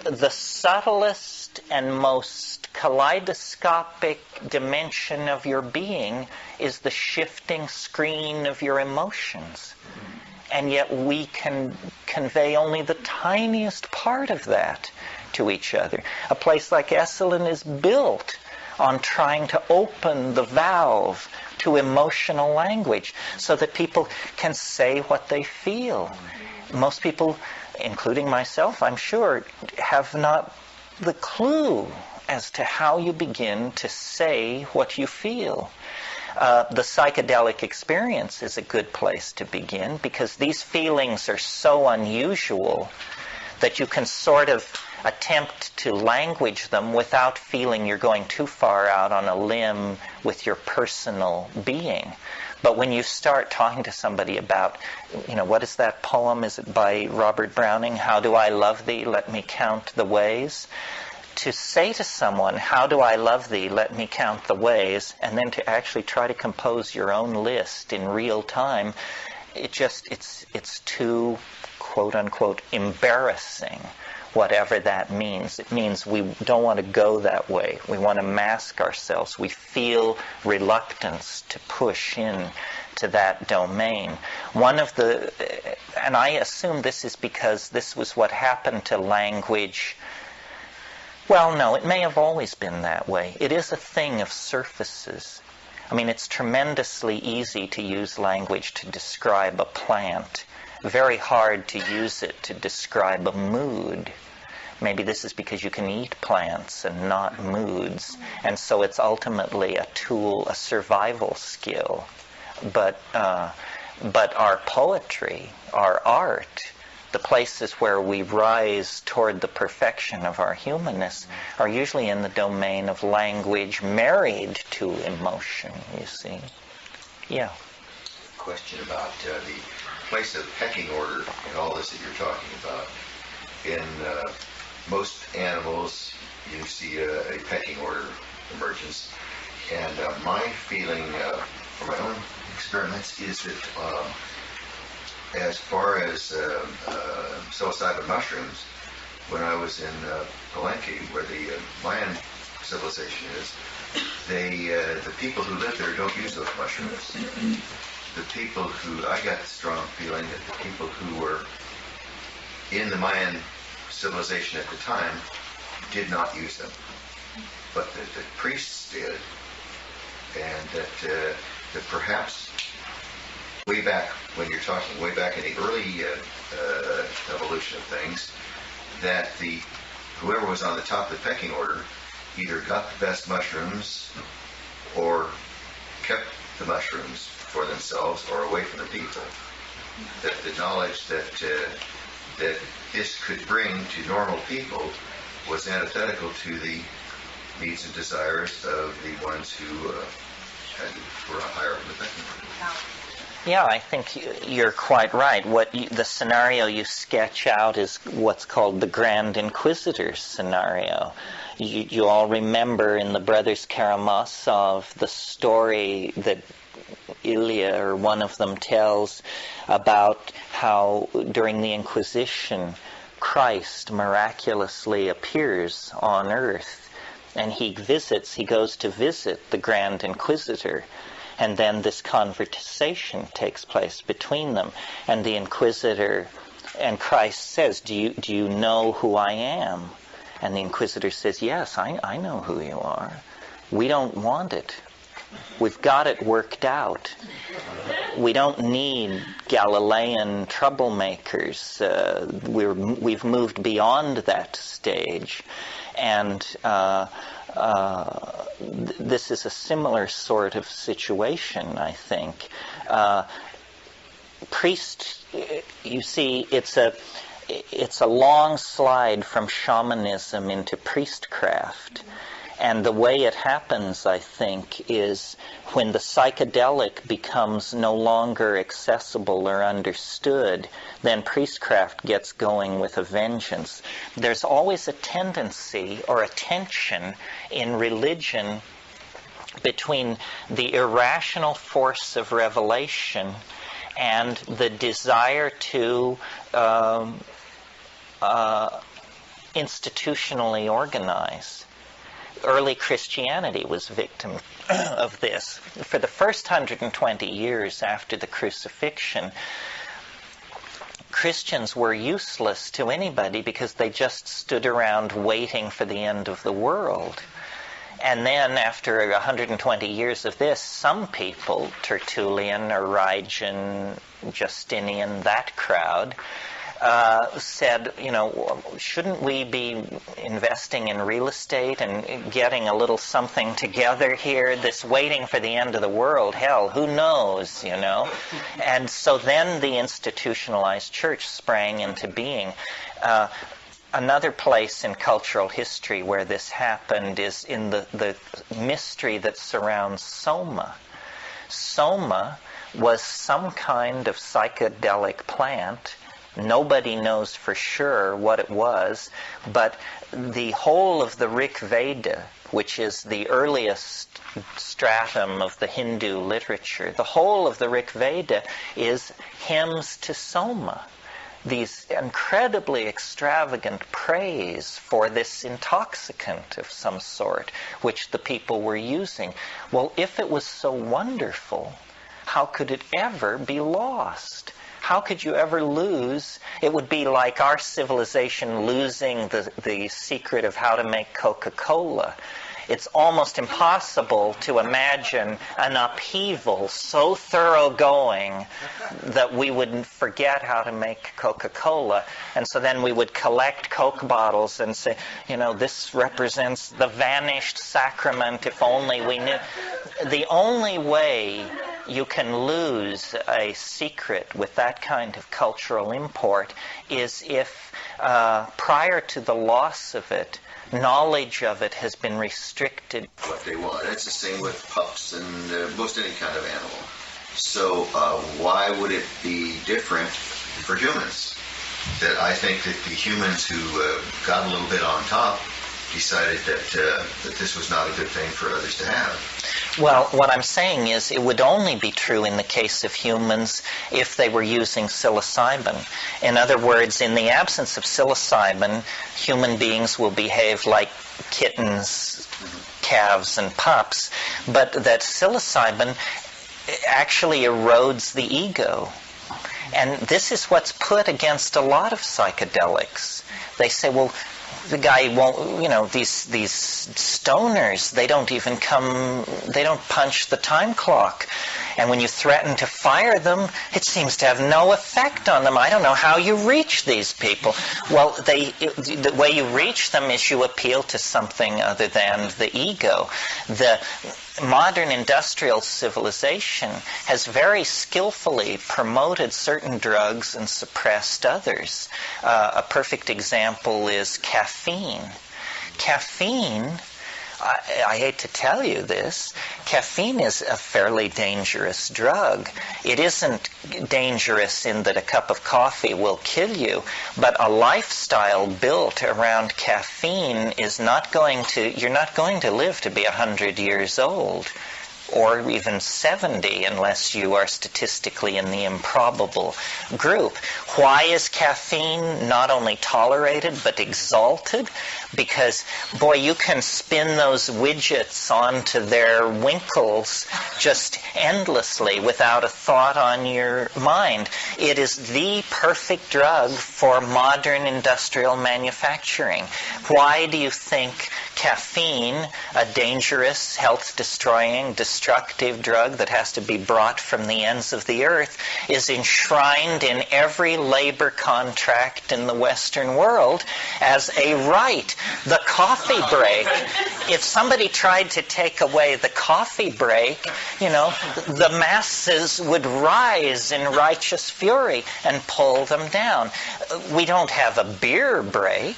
the subtlest and most kaleidoscopic dimension of your being is the shifting screen of your emotions. And yet we can convey only the tiniest part of that to each other. A place like Esalen is built on trying to open the valve to emotional language so that people can say what they feel. Most people, including myself, I'm sure, have not the clue as to how you begin to say what you feel. The psychedelic experience is a good place to begin because these feelings are so unusual that you can sort of attempt to language them without feeling you're going too far out on a limb with your personal being. But when you start talking to somebody about, what is that poem? Is it by Robert Browning? How do I love thee? Let me count the ways. To say to someone, how do I love thee? Let me count the ways, and then to actually try to compose your own list in real time, it's too, quote unquote, embarrassing, whatever that means. It means we don't want to go that way. We want to mask ourselves. We feel reluctance to push in to that domain. And I assume this is because this was what happened to language. Well, no, it may have always been that way. It is a thing of surfaces. I mean, it's tremendously easy to use language to describe a plant. Very hard to use it to describe a mood. Maybe this is because you can eat plants and not moods. And so it's ultimately a tool, a survival skill. But our poetry, our art, the places where we rise toward the perfection of our humanness are usually in the domain of language married to emotion, you see. Yeah. Question about the place of pecking order in all this that you're talking about. In most animals, you see a pecking order emergence. And my feeling from my own experiments is that as far as psilocybin mushrooms, when I was in Palenque, where the Mayan civilization is, the people who live there don't use those mushrooms. The people I got the strong feeling that the people who were in the Mayan civilization at the time did not use them, but the priests did, and that perhaps way back, when you're talking way back in the early evolution of things, that whoever was on the top of the pecking order either got the best mushrooms or kept the mushrooms for themselves or away from the people. That the knowledge that this could bring to normal people was antithetical to the needs and desires of the ones who were higher up in the pecking order. Yeah, I think you're quite right. The scenario you sketch out is what's called the Grand Inquisitor scenario. You all remember in the Brothers Karamazov the story that Ilya or one of them tells about how during the Inquisition Christ miraculously appears on earth, and he goes to visit the Grand Inquisitor. And then this conversation takes place between them. And the Inquisitor and Christ says, do you know who I am? And the Inquisitor says, yes, I know who you are. We don't want it. We've got it worked out. We don't need Galilean troublemakers. We've moved beyond that stage. And this is a similar sort of situation, I think. Priest, you see, it's a long slide from shamanism into priestcraft. And the way it happens, I think, is when the psychedelic becomes no longer accessible or understood, then priestcraft gets going with a vengeance. There's always a tendency or a tension in religion between the irrational force of revelation and the desire to institutionally organize. Early Christianity was victim of this. For the first 120 years after the crucifixion, Christians were useless to anybody because they just stood around waiting for the end of the world. And then after 120 years of this, some people, Tertullian, Origen, Justinian, that crowd, said, shouldn't we be investing in real estate and getting a little something together here? This waiting for the end of the world, hell, who knows, And so then the institutionalized church sprang into being. Another place in cultural history where this happened is in the mystery that surrounds Soma. Soma was some kind of psychedelic plant. Nobody knows for sure what it was, but the whole of the Rig Veda, which is the earliest stratum of the Hindu literature, the whole of the Rig Veda is hymns to Soma. These incredibly extravagant praise for this intoxicant of some sort, which the people were using. Well, if it was so wonderful, how could it ever be lost? How could you ever lose? It would be like our civilization losing the secret of how to make Coca-Cola. It's almost impossible to imagine an upheaval so thoroughgoing that we would forget how to make Coca-Cola. And so then we would collect Coke bottles and say, this represents the vanished sacrament, if only we knew. The only way you can lose a secret with that kind of cultural import is if, prior to the loss of it, knowledge of it has been restricted. What they want. It's the same with pups and most any kind of animal. So why would it be different for humans? That I think that the humans who got a little bit on top decided that this was not a good thing for others to have. Well, what I'm saying is it would only be true in the case of humans if they were using psilocybin. In other words, in the absence of psilocybin, human beings will behave like kittens, calves, and pups, but that psilocybin actually erodes the ego. And this is what's put against a lot of psychedelics. They say, well, the guy won't, these stoners, they don't punch the time clock. And when you threaten to fire them, it seems to have no effect on them. I don't know how you reach these people. Well, the way you reach them is you appeal to something other than the ego. The modern industrial civilization has very skillfully promoted certain drugs and suppressed others. A perfect example is caffeine. Caffeine, I hate to tell you this, caffeine is a fairly dangerous drug. It isn't dangerous in that a cup of coffee will kill you, but a lifestyle built around caffeine is you're not going to live to be 100 years old, or even 70 unless you are statistically in the improbable group. Why is caffeine not only tolerated but exalted? Because, boy, you can spin those widgets onto their winkles just endlessly without a thought on your mind. It is the perfect drug for modern industrial manufacturing. Why do you think caffeine, a dangerous, health-destroying, destructive drug that has to be brought from the ends of the earth, is enshrined in every labor contract in the Western world as a right? The coffee break. If somebody tried to take away the coffee break, the masses would rise in righteous fury and pull them down. We don't have a beer break.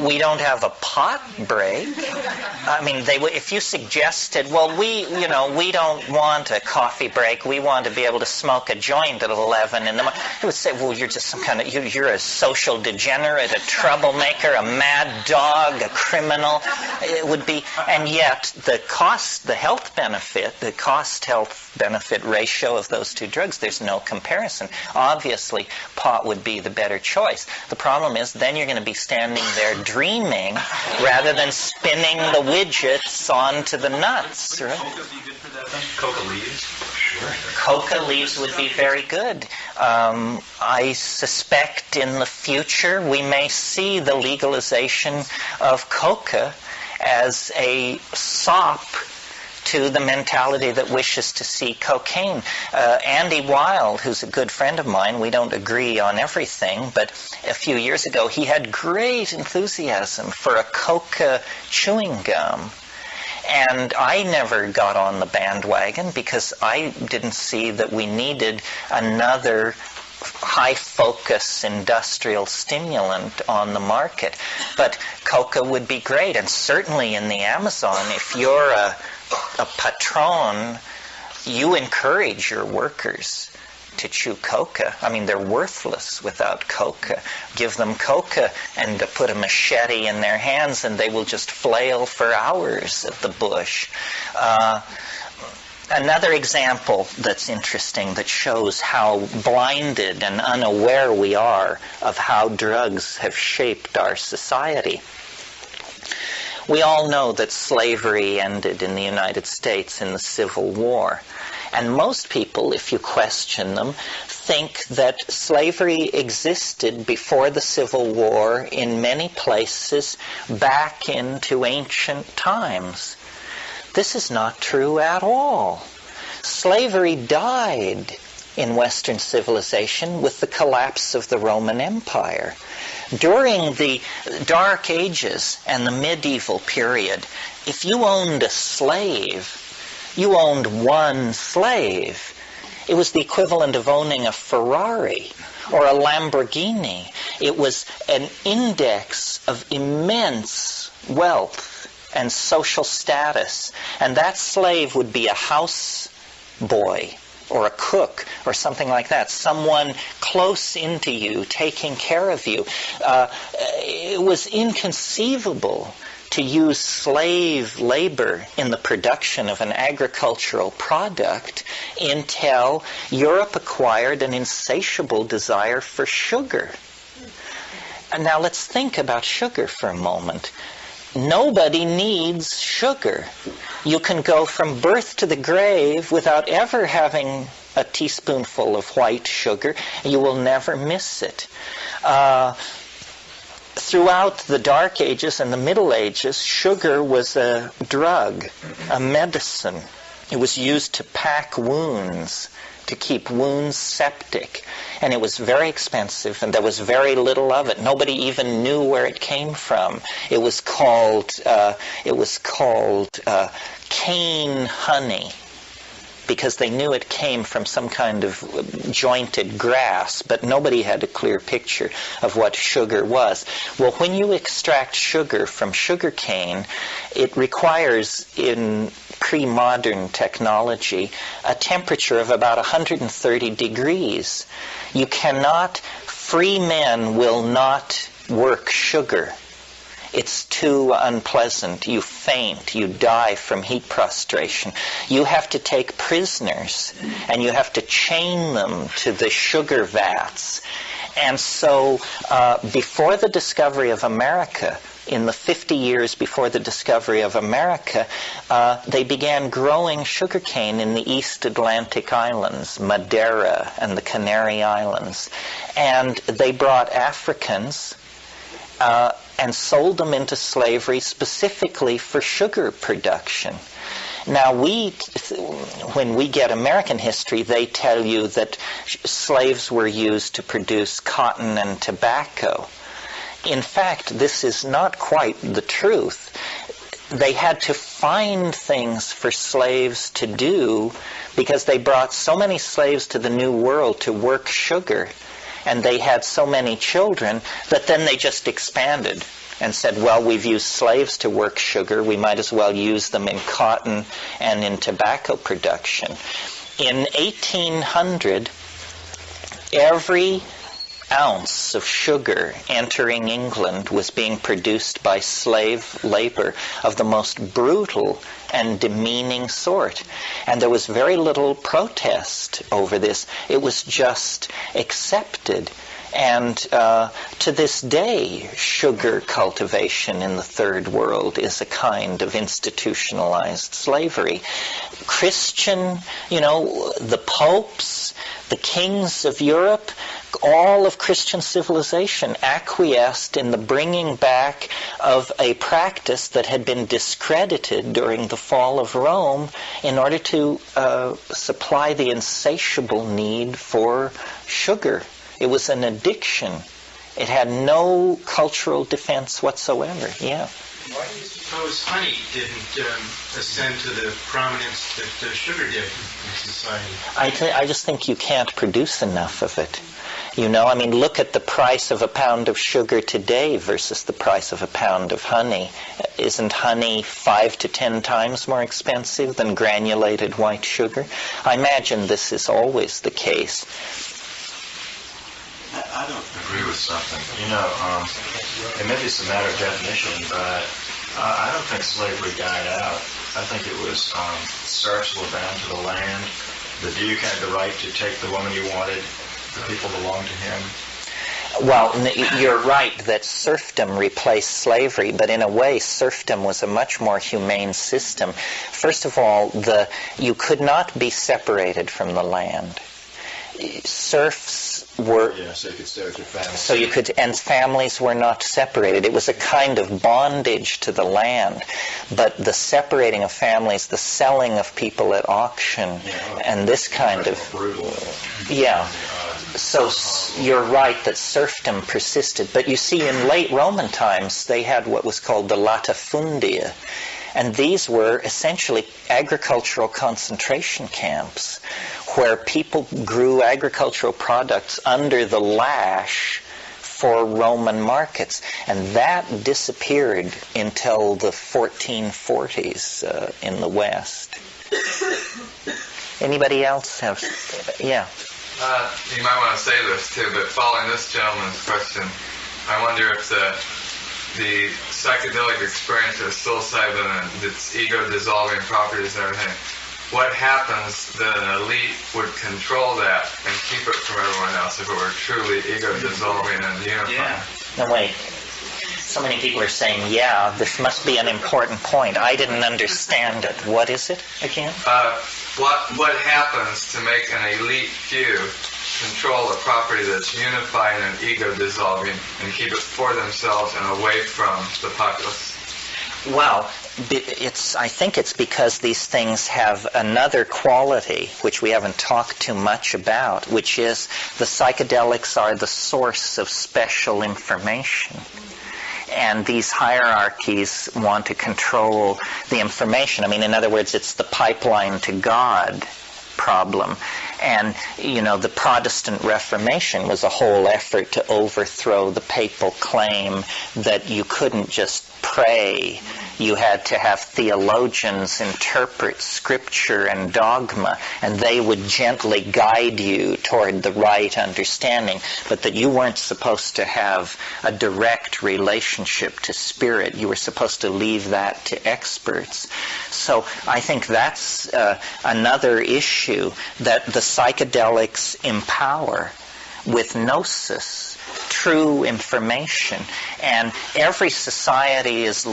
We don't have a pot break. I mean, if you suggested, well, we don't want a coffee break. We want to be able to smoke a joint at 11 in the morning. They would say, well, you're just some kind of, you're a social degenerate, a troublemaker, a mad dog, a criminal. It would be, and yet the health benefit ratio of those two drugs, there's no comparison. Obviously, pot would be the better choice. The problem is then you're going to be standing there dreaming rather than spinning the widgets onto the nuts. Right? Coca would be good for that then? Coca leaves? Sure. Coca leaves would be very good. I suspect in the future we may see the legalization of coca as a sop to the mentality that wishes to see cocaine. Andy Wilde, who's a good friend of mine, we don't agree on everything, but a few years ago he had great enthusiasm for a coca chewing gum. And I never got on the bandwagon because I didn't see that we needed another high-focus industrial stimulant on the market. But coca would be great, and certainly in the Amazon, if you're a patron, you encourage your workers to chew coca. I mean, they're worthless without coca. Give them coca and put a machete in their hands and they will just flail for hours at the bush. Another example that's interesting that shows how blinded and unaware we are of how drugs have shaped our society. We all know that slavery ended in the United States in the Civil War. And most people, if you question them, think that slavery existed before the Civil War in many places back into ancient times. This is not true at all. Slavery died in Western civilization with the collapse of the Roman Empire. During the Dark Ages and the medieval period, if you owned a slave, you owned one slave. It was the equivalent of owning a Ferrari or a Lamborghini. It was an index of immense wealth and social status. And that slave would be a house boy or a cook or something like that, someone close into you, taking care of you. It was inconceivable to use slave labor in the production of an agricultural product until Europe acquired an insatiable desire for sugar. And now let's think about sugar for a moment. Nobody needs sugar. You can go from birth to the grave without ever having a teaspoonful of white sugar. You will never miss it. Throughout the Dark Ages and the Middle Ages, sugar was a drug, a medicine. It was used to pack wounds, to keep wounds septic. And it was very expensive, and there was very little of it. Nobody even knew where it came from. It was called cane honey, because they knew it came from some kind of jointed grass, but nobody had a clear picture of what sugar was. Well, when you extract sugar from sugar cane, it requires, in pre-modern technology, a temperature of about 130 degrees. You cannot, free men will not work sugar. It's too unpleasant. You faint. You die from heat prostration. You have to take prisoners, and you have to chain them to the sugar vats. And so, before the discovery of America, in the 50 years before the discovery of America, they began growing sugarcane in the East Atlantic Islands, Madeira and the Canary Islands. And they brought Africans and sold them into slavery specifically for sugar production. Now, when we get American history, they tell you that slaves were used to produce cotton and tobacco. In fact, this is not quite the truth. They had to find things for slaves to do because they brought so many slaves to the New World to work sugar, and they had so many children that then they just expanded and said, well, we've used slaves to work sugar, we might as well use them in cotton and in tobacco production. In 1800, every ounce of sugar entering England was being produced by slave labor of the most brutal and demeaning sort. And there was very little protest over this. It was just accepted. And to this day, sugar cultivation in the Third World is a kind of institutionalized slavery. Christian, the popes, the kings of Europe, all of Christian civilization acquiesced in the bringing back of a practice that had been discredited during the fall of Rome in order to supply the insatiable need for sugar. It was an addiction. It had no cultural defense whatsoever. Yeah. Why do you suppose honey didn't ascend to the prominence that sugar did in society? I just think you can't produce enough of it. You know, I mean, look at the price of a pound of sugar today versus the price of a pound of honey. Isn't honey 5 to 10 times more expensive than granulated white sugar? I imagine this is always the case. I don't agree with something. You know, and maybe it's a matter of definition, but I don't think slavery died out. I think it was serfs were bound to the land. The Duke had the right to take the woman he wanted. The people belonged to him. Well, you're right that serfdom replaced slavery, but in a way serfdom was a much more humane system. First of all, you could not be separated from the land. Serfs were... Yes, they could stay with their families. So you could, and families were not separated. It was a kind of bondage to the land. But the separating of families, the selling of people at auction, and this kind of... brutal. Yeah. So you're right that serfdom persisted. But you see, in late Roman times, they had what was called the latifundia. And these were essentially agricultural concentration camps where people grew agricultural products under the lash for Roman markets. And that disappeared until the 1440s in the West. Anybody else have... Yeah. You might want to say this too, but following this gentleman's question, I wonder if the psychedelic experience of psilocybin and its ego-dissolving properties and everything, what happens that an elite would control that and keep it from everyone else if it were truly ego-dissolving and unifying? Yeah. No, wait. So many people are saying, yeah, this must be an important point. I didn't understand it. What is it again? What happens to make an elite few control a property that's unifying and ego-dissolving and keep it for themselves and away from the populace? Well, I think it's because these things have another quality, which we haven't talked too much about, which is the psychedelics are the source of special information. And these hierarchies want to control the information. I mean, in other words, it's the pipeline to God problem. And, you know, the Protestant Reformation was a whole effort to overthrow the papal claim that you couldn't just pray. You had to have theologians interpret scripture and dogma, and they would gently guide you toward the right understanding, but that you weren't supposed to have a direct relationship to spirit. You were supposed to leave that to experts. So I think that's another issue that the psychedelics empower with gnosis, true information. And every society is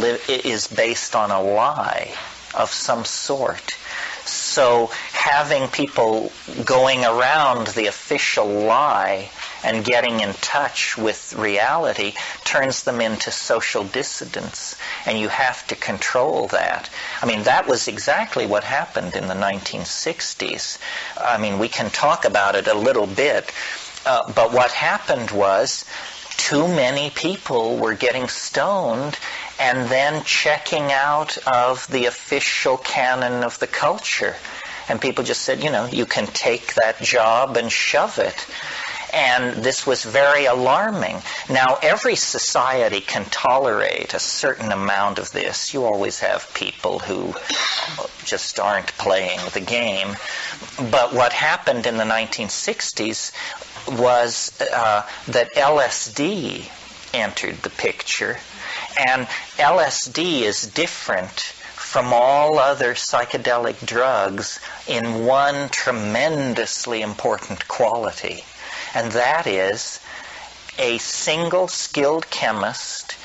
based on a lie of some sort. So having people going around the official lie and getting in touch with reality turns them into social dissidents, and you have to control that. I mean, that was exactly what happened in the 1960s. I mean, we can talk about it a little bit, but what happened was too many people were getting stoned and then checking out of the official canon of the culture. And people just said, you know, you can take that job and shove it. And this was very alarming. Now, every society can tolerate a certain amount of this. You always have people who just aren't playing the game. But what happened in the 1960s was that LSD entered the picture. And LSD is different from all other psychedelic drugs in one tremendously important quality. And that is a single skilled chemist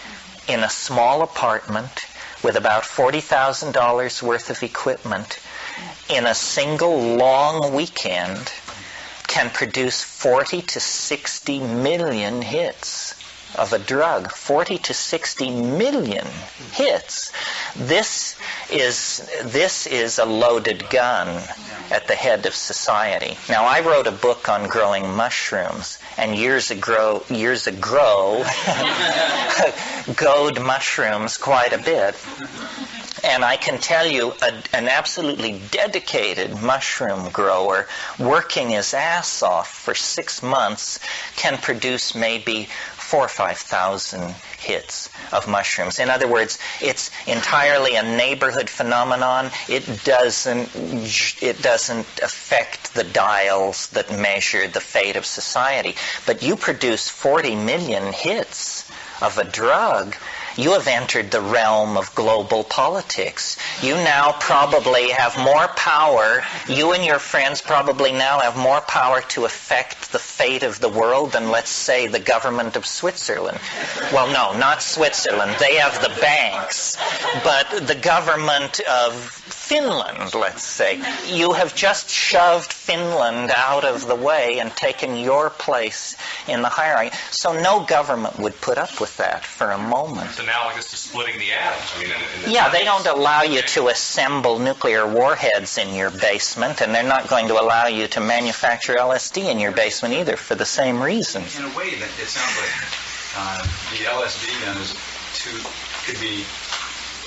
in a small apartment with about $40,000 worth of equipment in a single long weekend can produce 40 to 60 million hits of a drug. 40 to 60 million hits. This is a loaded gun at the head of society. Now, I wrote a book on growing mushrooms, and years ago, growed mushrooms quite a bit. And I can tell you an absolutely dedicated mushroom grower working his ass off for 6 months can produce maybe 4,000 or 5,000 hits of mushrooms. In other words, it's entirely a neighborhood phenomenon. It doesn't affect the dials that measure the fate of society. But you produce 40 million hits of a drug, you have entered the realm of global politics. You now probably have more power, you and your friends probably now have more power to affect the fate of the world than, let's say, the government of Switzerland. Well, no, not Switzerland. They have the banks. But the government of Finland, let's say. You have just shoved Finland out of the way and taken your place in the hierarchy. So no government would put up with that for a moment. It's analogous to splitting the atoms. I mean, yeah, they don't allow you to assemble nuclear warheads in your basement, and they're not going to allow you to manufacture LSD in your basement either for the same reasons. In a way, that it sounds like the LSD then could be,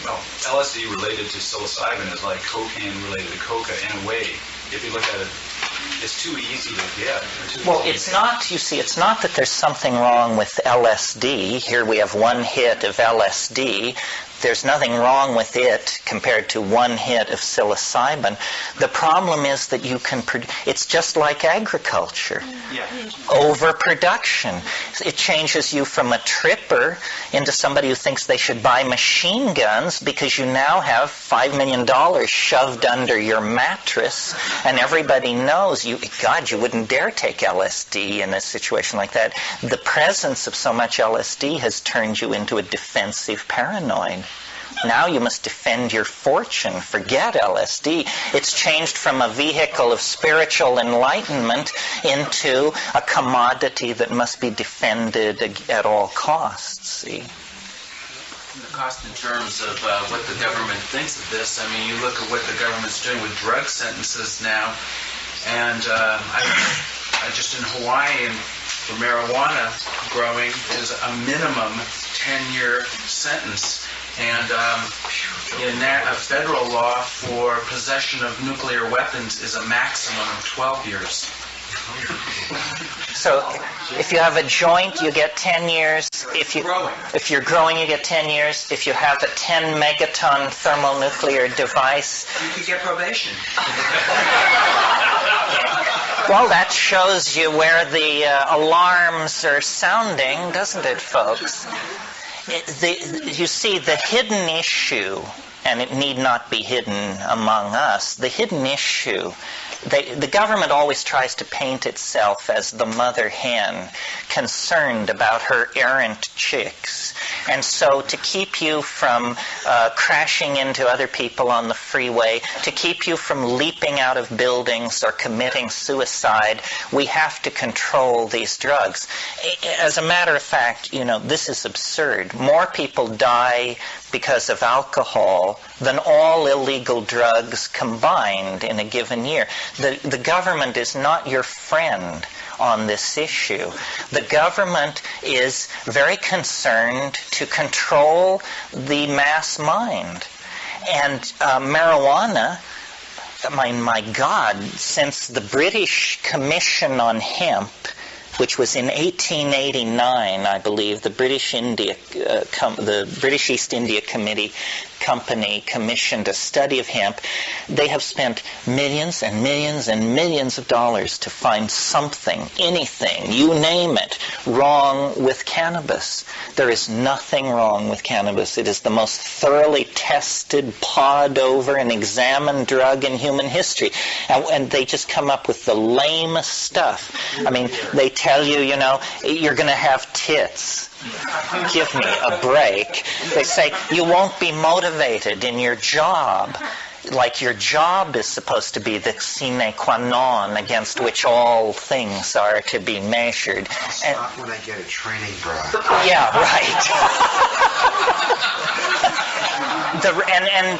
well, LSD related to psilocybin is like cocaine related to coca in a way. If you look at it, it's too easy to get. Well, it's not, you see, it's not that there's something wrong with LSD. Here we have one hit of LSD. There's nothing wrong with it compared to one hit of psilocybin. The problem is that you can it's just like agriculture. Yeah. Overproduction. It changes you from a tripper into somebody who thinks they should buy machine guns because you now have $5 million shoved under your mattress, and everybody knows you wouldn't dare take LSD in a situation like that. The presence of so much LSD has turned you into a defensive paranoid. Now you must defend your fortune. Forget LSD. It's changed from a vehicle of spiritual enlightenment into a commodity that must be defended at all costs. See? The cost in terms of what the government thinks of this. I mean, you look at what the government's doing with drug sentences now, and I just in Hawaii, and for marijuana growing is a minimum 10-year sentence. And in a federal law for possession of nuclear weapons is a maximum of 12 years. So if you have a joint, you get 10 years. If you're growing, you get 10 years. If you have a 10 megaton thermonuclear device, you could get probation. Well, that shows you where the alarms are sounding, doesn't it, folks? You see, the hidden issue, and it need not be hidden among us, the hidden issue, the government always tries to paint itself as the mother hen, concerned about her errant chicks. And so to keep you from crashing into other people on the freeway, to keep you from leaping out of buildings or committing suicide, we have to control these drugs. As a matter of fact, this is absurd. More people die because of alcohol than all illegal drugs combined in a given year. The government is not your friend on this issue. The government is very concerned to control the mass mind. And marijuana, my God, since the British Commission on Hemp, which was in 1889, I believe, the British East India Company commissioned a study of hemp. They have spent millions and millions and millions of dollars to find something, anything, you name it, wrong with cannabis. There is nothing wrong with cannabis. It is the most thoroughly tested, pawed over, and examined drug in human history. And they just come up with the lamest stuff. I mean, they tell you, you're going to have tits. Give me a break. They say you won't be motivated in your job. Like your job is supposed to be the sine qua non against which all things are to be measured. I'll stop when I get a training bra. Yeah, right. And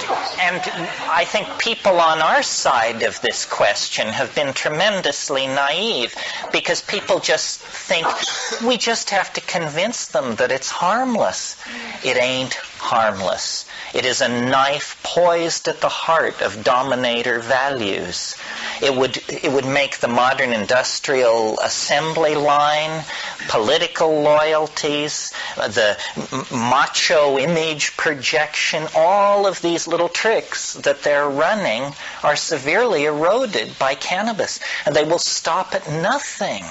I think people on our side of this question have been tremendously naive, because people just think we just have to convince them that it's harmless. It ain't harmless. It is a knife poised at the heart of dominator values. It would make the modern industrial assembly line, political loyalties, the macho image projection, all of these little tricks that they're running are severely eroded by cannabis. And they will stop at nothing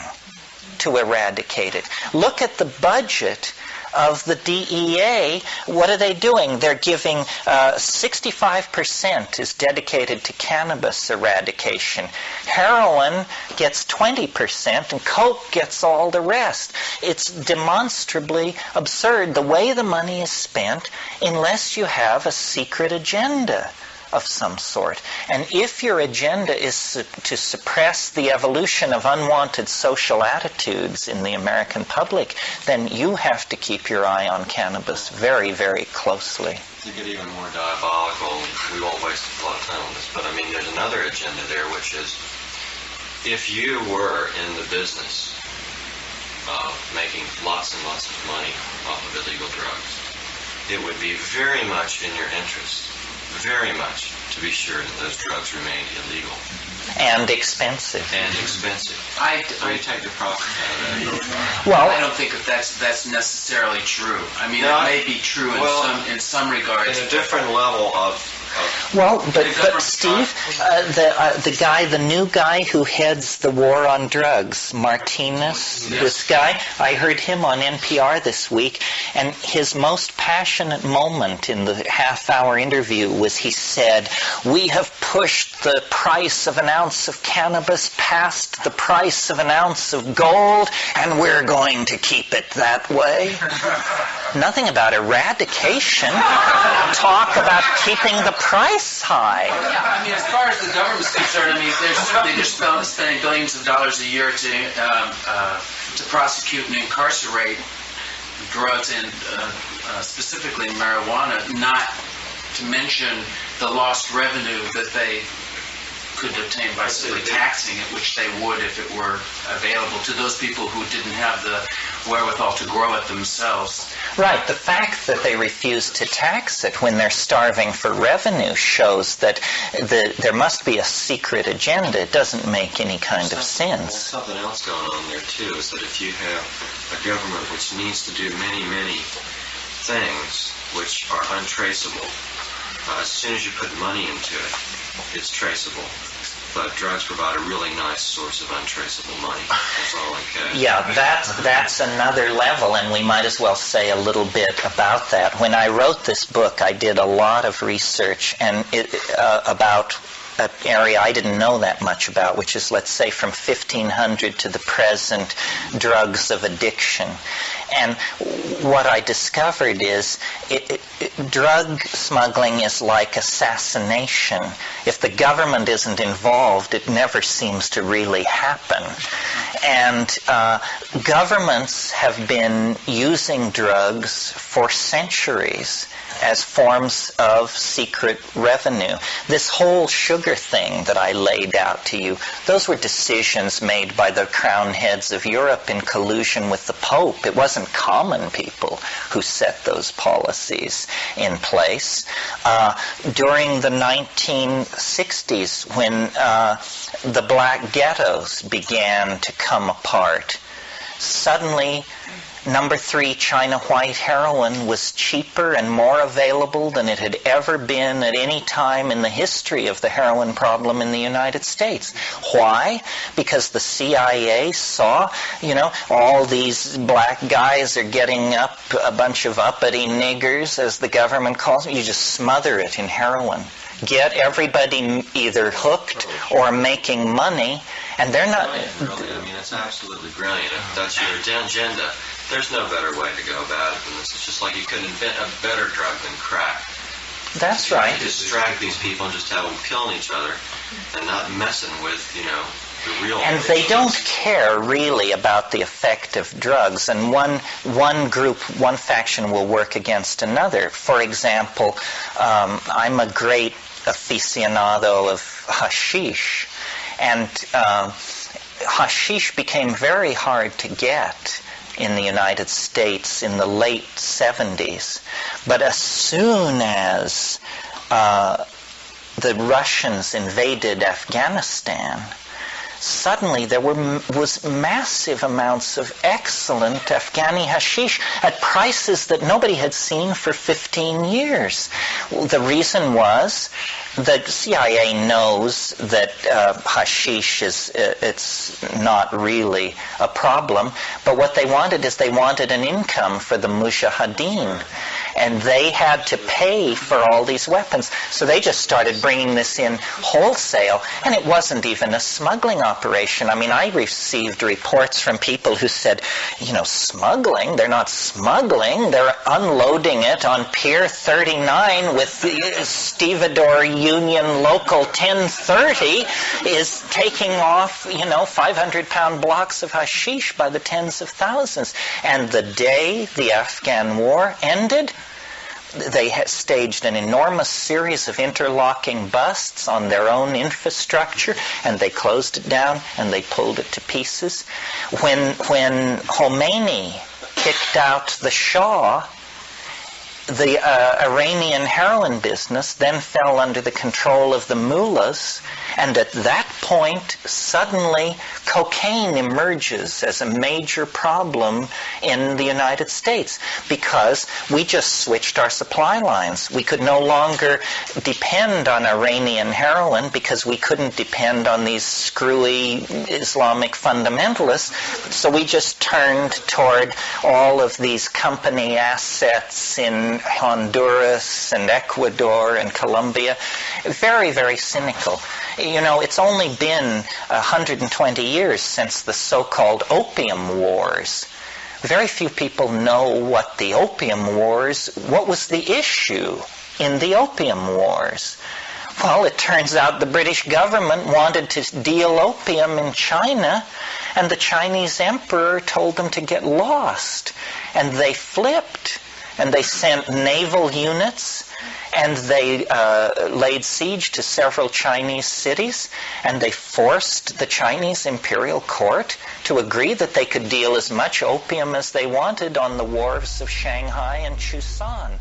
to eradicate it. Look at the budget of the DEA. What are they doing? They're giving 65% is dedicated to cannabis eradication. Heroin gets 20% and coke gets all the rest. It's demonstrably absurd the way the money is spent unless you have a secret agenda of some sort. And if your agenda is to suppress the evolution of unwanted social attitudes in the American public, then you have to keep your eye on cannabis very, very closely. To get even more diabolical, we won't waste a lot of time on this, but I mean, there's another agenda there, which is if you were in the business of making lots and lots of money off of illegal drugs, it would be very much in your interest, very much, to be sure that those drugs remain illegal. And expensive. And expensive. So you take the profit out of that. Well, I don't think that's necessarily true. I mean, No, it may be true in some regards. In a different level of well, but Steve, the new guy who heads the war on drugs, Martinez, this guy, I heard him on NPR this week, and his most passionate moment in the half-hour interview was he said, "We have pushed the price of an ounce of cannabis past the price of an ounce of gold, and we're going to keep it that way." Nothing about eradication. Talk about keeping the price high. Yeah, I mean, as far as the government's concerned, I mean, they're spending billions of dollars a year to prosecute and incarcerate drugs and specifically marijuana, not to mention the lost revenue that they could obtain by simply taxing it, which they would if it were available to those people who didn't have the wherewithal to grow it themselves. Right. The fact that they refuse to tax it when they're starving for revenue shows that there must be a secret agenda. It doesn't make any kind of sense. There's something else going on there, too, is that if you have a government which needs to do many, many things which are untraceable, as soon as you put money into it, it's traceable. But drugs provide a really nice source of untraceable money. That's all I can. Yeah, that's another level, and we might as well say a little bit about that. When I wrote this book, I did a lot of research and about an area I didn't know that much about, which is, let's say, from 1500 to the present, drugs of addiction. And what I discovered is drug smuggling is like assassination. If the government isn't involved, it never seems to really happen. And governments have been using drugs for centuries as forms of secret revenue. This whole sugar thing that I laid out to you, those were decisions made by the crown heads of Europe in collusion with the Pope. It wasn't common people who set those policies in place. During the 1960s, when the black ghettos began to come apart, suddenly number 3 China white heroin was cheaper and more available than it had ever been at any time in the history of the heroin problem in the United States. Why? Because the CIA saw, all these black guys are getting up, a bunch of uppity niggers, as the government calls them. You just smother it in heroin. Get everybody either hooked or making money, and they're not... Really, I mean, it's absolutely brilliant. If that's your agenda, there's no better way to go about it than this. It's just like you couldn't invent a better drug than crack. That's right. You distract these people and just have them killing each other and not messing with, the real... And they don't care really about the effect of drugs. And one group, one faction will work against another. For example, I'm a great aficionado of hashish. And hashish became very hard to get in the United States in the late 70s. But as soon as the Russians invaded Afghanistan, suddenly there was massive amounts of excellent Afghani hashish at prices that nobody had seen for 15 years. The reason was the CIA knows that hashish it's not really a problem, but what they wanted is they wanted an income for the mujahideen. And they had to pay for all these weapons. So they just started bringing this in wholesale, and it wasn't even a smuggling operation. I mean, I received reports from people who said, smuggling? They're not smuggling. They're unloading it on Pier 39 with Stevedore Union Local 1030 is taking off, 500-pound blocks of hashish by the tens of thousands. And the day the Afghan war ended, they had staged an enormous series of interlocking busts on their own infrastructure, and they closed it down and they pulled it to pieces. When Khomeini kicked out the Shah, the Iranian heroin business then fell under the control of the mullahs, and at that point, suddenly, cocaine emerges as a major problem in the United States because we just switched our supply lines. We could no longer depend on Iranian heroin because we couldn't depend on these screwy Islamic fundamentalists, so we just turned toward all of these company assets in Honduras and Ecuador and Colombia. Very, very cynical. It's only been 120 years since the so-called Opium Wars. Very few people know what the Opium Wars, what was the issue in the Opium Wars. Well, it turns out the British government wanted to deal opium in China, and the Chinese emperor told them to get lost. And they flipped, and they sent naval units, and they laid siege to several Chinese cities, and they forced the Chinese imperial court to agree that they could deal as much opium as they wanted on the wharves of Shanghai and Chusan.